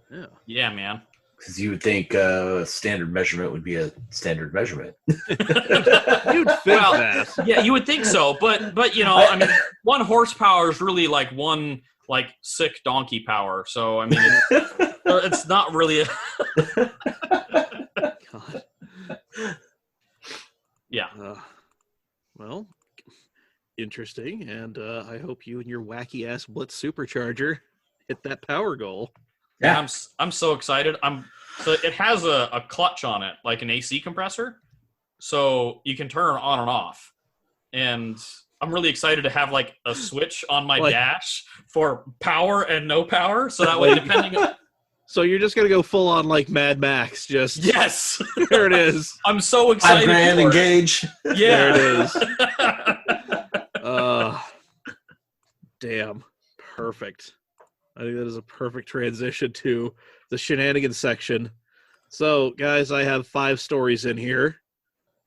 Yeah. Yeah, man. Because you would think a standard measurement would be a standard measurement. You'd think Well, that. Yeah, you would think so, but I mean, 1 horsepower is really like 1 like sick donkey power. So I mean, it's not really. God. Yeah. Well, interesting, and I hope you and your wacky ass Blitz supercharger hit that power goal. Yeah. I'm so excited. So it has a clutch on it, like an AC compressor, so you can turn it on and off. And I'm really excited to have like a switch on my dash for power and no power, so that way, depending on. So you're just gonna go full on like Mad Max, just Yes, there it is. I'm so excited. $5,000 for it. engage. Yeah, There it is. Damn, perfect. I think that is a perfect transition to the shenanigans section. So, guys, I have 5 stories in here.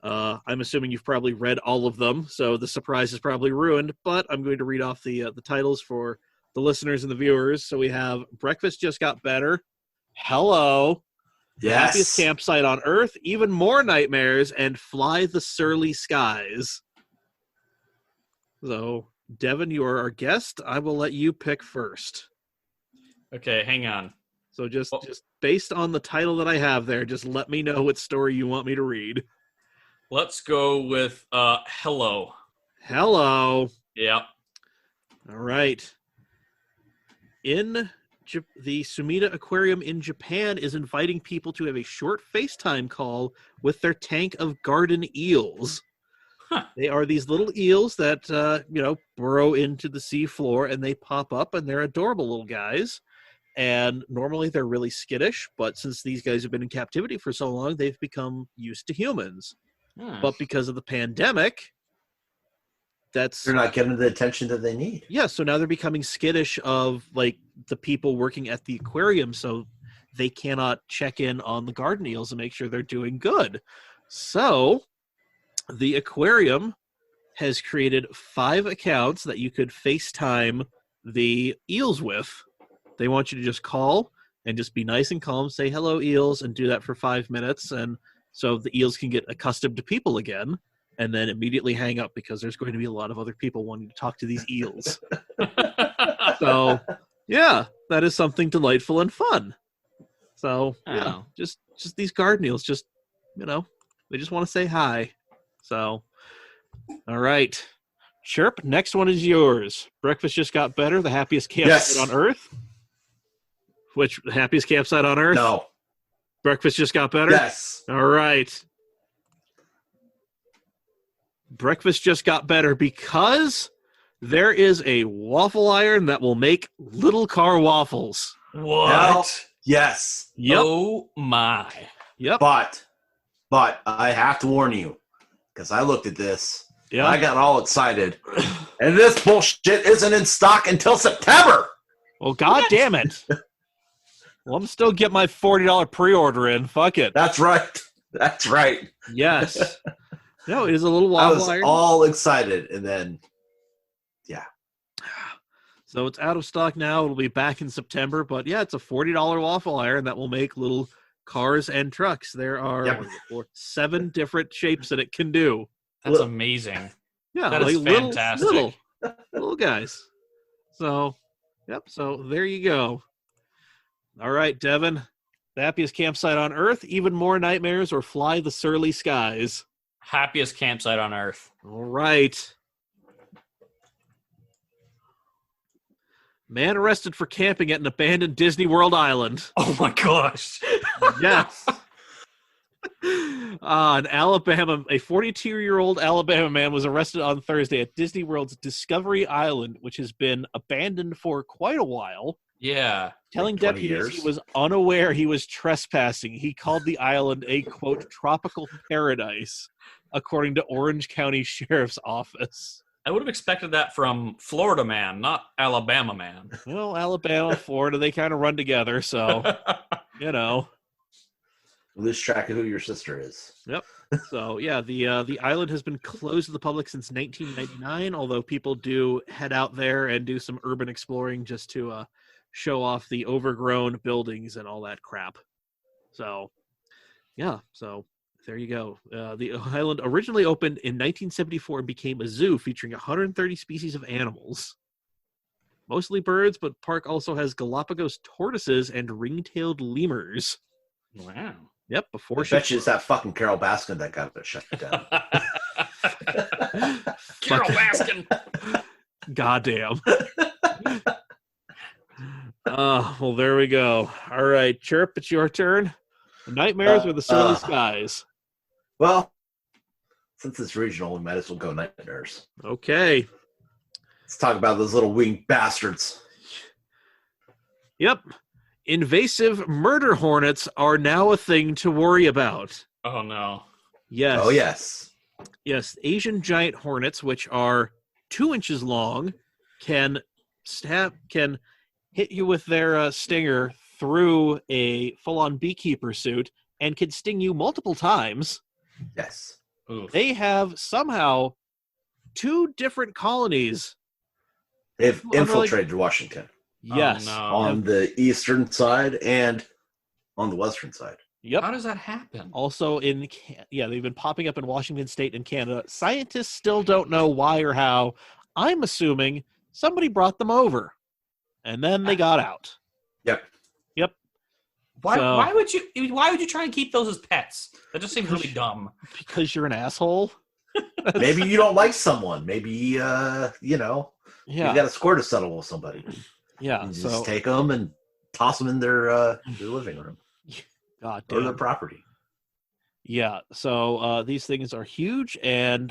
I'm assuming you've probably read all of them, so the surprise is probably ruined, but I'm going to read off the titles for the listeners and the viewers. So we have Breakfast Just Got Better, Hello, The Yes. Happiest Campsite on Earth, Even More Nightmares, and Fly the Surly Skies. So, Devin, you are our guest. I will let you pick first. Okay, hang on. So just based on the title that I have there, just let me know what story you want me to read. Let's go with Hello. Hello. Yep. All right. The Sumida Aquarium in Japan is inviting people to have a short FaceTime call with their tank of garden eels. Huh. They are these little eels that, burrow into the sea floor, and they pop up, and they're adorable little guys. And normally they're really skittish, but since these guys have been in captivity for so long, they've become used to humans. But because of the pandemic, They're not getting the attention that they need. yeah, so now they're becoming skittish of like the people working at the aquarium, so they cannot check in on the garden eels and make sure they're doing good. So the aquarium has created 5 accounts that you could FaceTime the eels with. They want you to just call and just be nice and calm, say hello eels, and do that for 5 minutes, and so the eels can get accustomed to people again. And then immediately hang up because there's going to be a lot of other people wanting to talk to these eels. So, yeah, that is something delightful and fun. So, yeah, just these garden eels, just, they just want to say hi. So, all right. Chirp, next one is yours. Breakfast Just Got Better, the happiest campsite on Earth. Which, the happiest campsite on Earth? No. Breakfast Just Got Better? Yes. All right. Breakfast Just Got Better because there is a waffle iron that will make little car waffles. What? Hell, yes. Yep. Oh my. Yep. But I have to warn you, because I looked at this, and I Yep. got all excited, and this bullshit isn't in stock until September. Well, God damn it. Well, I'm still getting my $40 pre-order in. Fuck it. That's right. That's right. Yes. No, it is a little I waffle was iron. all excited, and then So it's out of stock now. It'll be back in September. But yeah, it's a $40 waffle iron that will make little cars and trucks. There are Yep. 7 different shapes that it can do. That's amazing. Yeah, That like is fantastic. little guys. So, yep. So there you go. All right, Devin. The happiest campsite on Earth, even more nightmares, or fly the surly skies? Happiest campsite on Earth. All right. Man arrested for camping at an abandoned Disney World island. Oh my gosh. Yes. In Alabama, a 42-year-old Alabama man was arrested on Thursday at Disney World's Discovery Island, which has been abandoned for quite a while, Yeah. telling Like 20 deputies he years? was unaware he was trespassing. He called the island a, quote, tropical paradise, according to Orange County Sheriff's Office. I would have expected that from Florida man, not Alabama man. Well, Alabama, Florida, they kind of run together, so, you know. Lose track of who your sister is. So yeah, the island has been closed to the public since 1999. Although people do head out there and do some urban exploring just to show off the overgrown buildings and all that crap. So yeah, so there you go. The island originally opened in 1974 and became a zoo featuring 130 species of animals, mostly birds. But the park also has Galapagos tortoises and ring-tailed lemurs. Wow. Yep, I before bet you it's that fucking Carol Baskin that got it shut down. Carol Baskin. Goddamn. Well, there we go. All right, Chirp, it's your turn. The nightmares or the surly skies? Well, since it's regional, we might as well go nightmares. Okay. Let's talk about those little winged bastards. Yep. Invasive murder hornets are now a thing to worry about. Oh no. Yes. Oh, yes. Yes, Asian giant hornets, which are 2 inches long, can hit you with their stinger through a full-on beekeeper suit and can sting you multiple times. Yes. Oof. They have somehow 2 different colonies. They've Unrelated- infiltrated Washington Yes. Oh, no. on the eastern side and on the western side. Yep. How does that happen? Also they've been popping up in Washington State and Canada. Scientists still don't know why or how. I'm assuming somebody brought them over, and then they got out. Yep. Why would you try and keep those as pets? That just seems really dumb. Because you're an asshole. Maybe you don't like someone. Maybe, you got a score to settle with somebody. Yeah. You So just take them and toss them in their living room God or their damn. property. Yeah. So these things are huge, and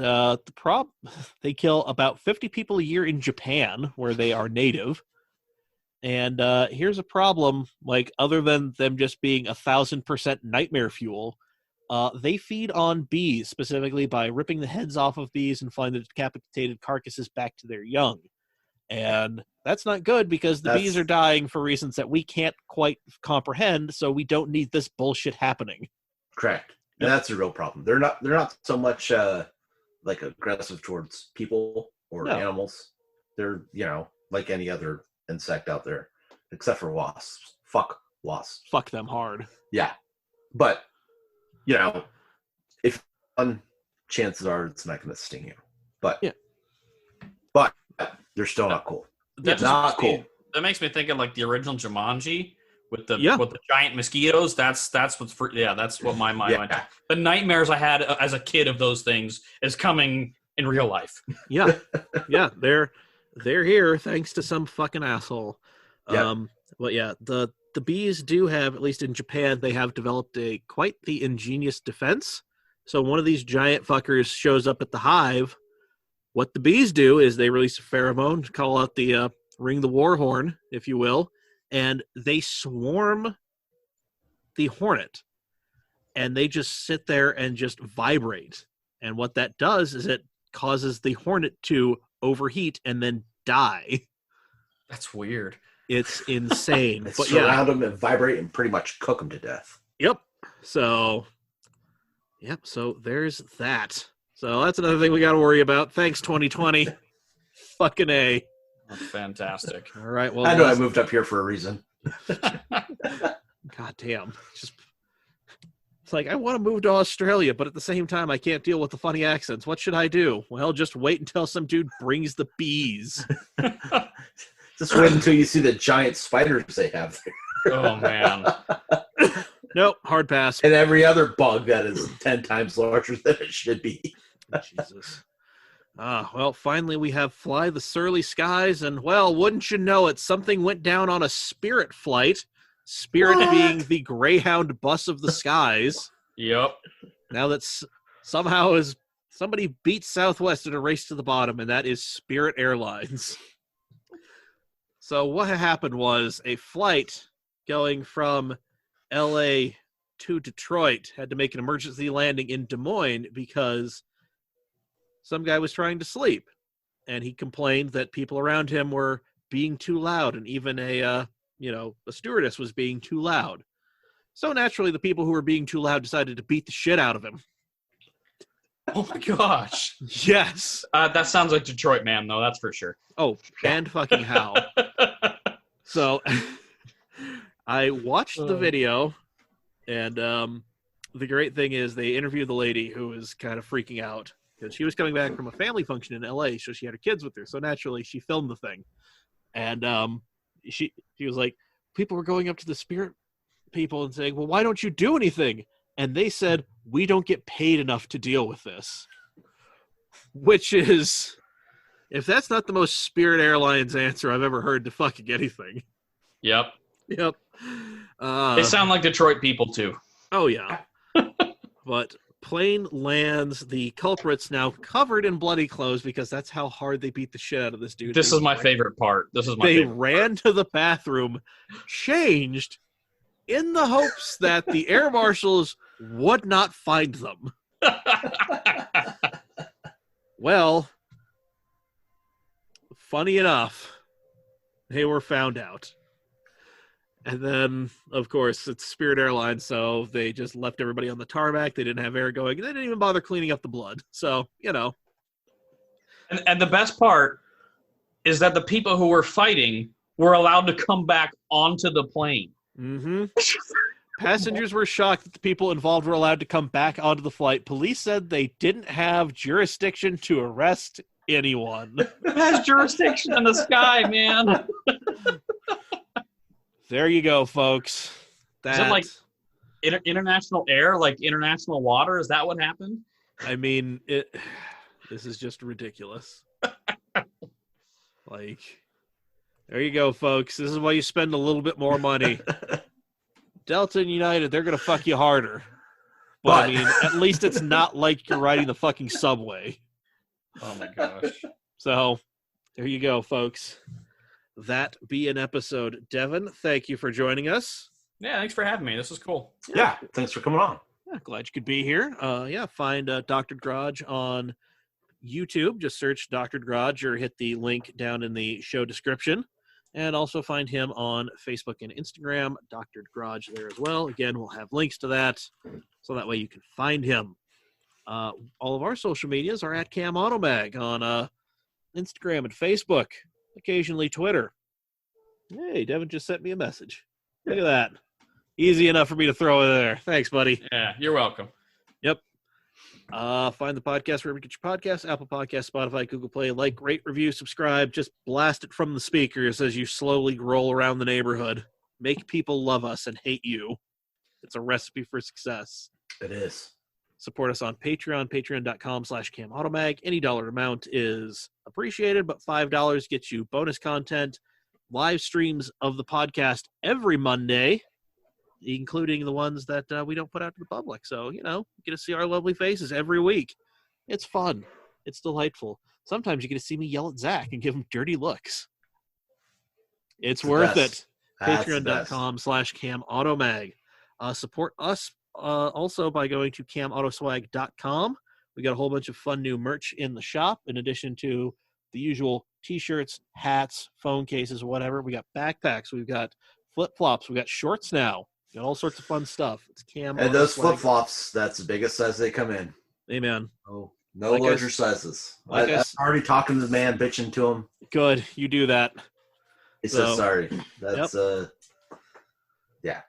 they kill about 50 people a year in Japan, where they are native. And here's a problem, like, other than them just being 1,000% nightmare fuel, they feed on bees, specifically by ripping the heads off of bees and flying the decapitated carcasses back to their young. And that's not good because the bees are dying for reasons that we can't quite comprehend, so we don't need this bullshit happening. Correct. And that's a real problem. They're not so much like aggressive towards people or animals. They're, like any other insect out there, except for wasps. Fuck wasps. Fuck them hard. Yeah. But, if chances are it's not going to sting you. But they're still not cool. That Not cool. That makes me think of like the original Jumanji with the Yeah. giant mosquitoes. That's that's what my mind went to. The nightmares I had as a kid of those things is coming in real life. Yeah. Yeah, they're here thanks to some fucking asshole. Yeah. But yeah, the bees do have, at least in Japan, they have developed quite the ingenious defense. So one of these giant fuckers shows up at the hive. What the bees do is they release a pheromone, call out the ring the war horn, if you will, and they swarm the hornet. And they just sit there and just vibrate. And what that does is it causes the hornet to overheat and then die. That's weird. It's insane. They But yeah, surround them and vibrate and pretty much cook them to death. yep. So there's that. So that's another thing we got to worry about. Thanks, 2020. Fucking A. That's fantastic. All right. Well, I know I moved up here for a reason. God damn. Just It's like, I want to move to Australia, but at the same time, I can't deal with the funny accents. What should I do? Well, just wait until some dude brings the bees. Just wait until you see the giant spiders they have there. Oh man. Nope, hard pass. And every other bug that is 10 times larger than it should be. Jesus. Well, finally we have Fly the Surly Skies, and, well, wouldn't you know it, something went down on a Spirit flight. Spirit being the Greyhound bus of the skies. Yep. Now that somehow somebody beat Southwest in a race to the bottom, and that is Spirit Airlines. So what had happened was a flight going from LA to Detroit had to make an emergency landing in Des Moines because some guy was trying to sleep, and he complained that people around him were being too loud, and even a stewardess was being too loud. So naturally, the people who were being too loud decided to beat the shit out of him. Oh my gosh. Yes. That sounds like Detroit Man, though. That's for sure. Oh, and fucking how. So I watched the video, and the great thing is they interviewed the lady who was kind of freaking out because she was coming back from a family function in LA, so she had her kids with her. So naturally, she filmed the thing. And she was like, people were going up to the Spirit people and saying, well, why don't you do anything? And they said, we don't get paid enough to deal with this. Which is, if that's not the most Spirit Airlines answer I've ever heard to fucking anything. Yep. Yep. They sound like Detroit people, too. Oh, yeah. But plane lands, the culprit's now covered in bloody clothes because that's how hard they beat the shit out of this dude. This is my favorite part. They ran to the bathroom, changed, in the hopes that the air marshals would not find them. Well, funny enough, they were found out. And then, of course, it's Spirit Airlines, so they just left everybody on the tarmac. They didn't have air going. They didn't even bother cleaning up the blood. So, And the best part is that the people who were fighting were allowed to come back onto the plane. Mm-hmm. Passengers were shocked that the people involved were allowed to come back onto the flight. Police said they didn't have jurisdiction to arrest anyone. Who has jurisdiction in the sky, man? There you go, folks. Is it like international air, like international water? Is that what happened? I mean, this is just ridiculous. Like, there you go, folks. This is why you spend a little bit more money. Delta and United, they're going to fuck you harder. But, I mean, at least it's not like you're riding the fucking subway. Oh, my gosh. So, there you go, folks. That be an episode. Devin, thank you for joining us. Yeah, thanks for having me. This is cool. Yeah, thanks for coming on. Yeah, glad you could be here. Find Dr. Garage on YouTube. Just search Dr. Garage or hit the link down in the show description. And also find him on Facebook and Instagram, Dr. Garage there as well. Again, we'll have links to that, so that way you can find him. All of our social medias are at Cam Automag on Instagram and Facebook, occasionally Twitter. Hey, Devin just sent me a message. Look at that. Easy enough for me to throw it there. Thanks, buddy. Yeah, you're welcome. Yep. Find the podcast wherever you get your podcasts, Apple Podcasts, Spotify, Google Play. Like, rate, review, subscribe. Just blast it from the speakers as you slowly roll around the neighborhood. Make people love us and hate you. It's a recipe for success. It is. Support us on Patreon, patreon.com/CamAutomag. Any dollar amount is appreciated, but $5 gets you bonus content, live streams of the podcast every Monday, including the ones that we don't put out to the public. So, you get to see our lovely faces every week. It's fun. It's delightful. Sometimes you get to see me yell at Zach and give him dirty looks. It's worth it. Patreon.com/CamAutomag. Support us also by going to CamAutoswag.com. We got a whole bunch of fun new merch in the shop, in addition to the usual t-shirts, hats, phone cases, whatever. We got backpacks. We've got flip-flops. We got shorts now. Got all sorts of fun stuff. It's Cam. And those flip-flops, that's the biggest size they come in. Amen. Oh, no larger sizes. like I'm already talking to the man, bitching to him. Good. You do that. He says sorry. That's, yeah.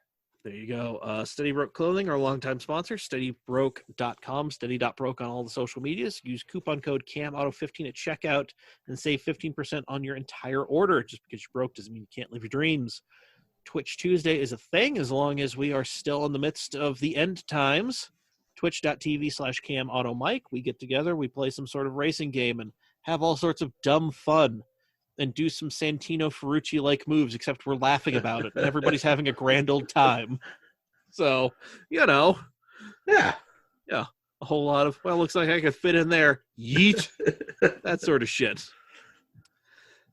There you go. Steady Broke Clothing, our longtime sponsor, steadybroke.com, steady.broke on all the social medias. Use coupon code CAMAUTO15 at checkout and save 15% on your entire order. Just because you're broke doesn't mean you can't live your dreams. Twitch Tuesday is a thing as long as we are still in the midst of the end times. Twitch.tv/CamAutoMike. We get together, we play some sort of racing game and have all sorts of dumb fun and do some Santino Ferrucci-like moves, except we're laughing about it. And everybody's having a grand old time. So, Yeah. a whole lot of, well, looks like I could fit in there. Yeet. That sort of shit.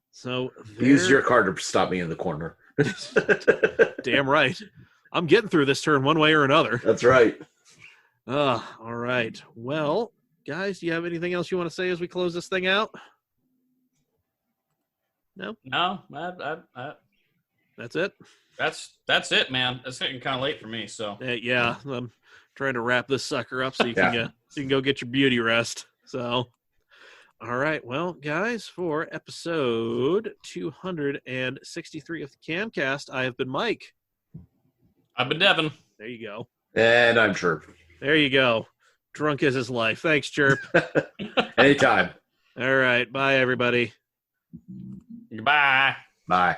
So, Use your card to stop me in the corner. damn right. I'm getting through this turn one way or another. That's right. All right. Well, guys, do you have anything else you want to say as we close this thing out? No? No, That's it? that's it, man. It's getting kind of late for me. So Yeah, I'm trying to wrap this sucker up so you can go get your beauty rest. So, all right. Well, guys, for episode 263 of the Camcast, I have been Mike. I've been Devin. There you go. And I'm Chirp. There you go. Drunk as his life. Thanks, Chirp. Anytime. All right. Bye, everybody. Goodbye. Bye.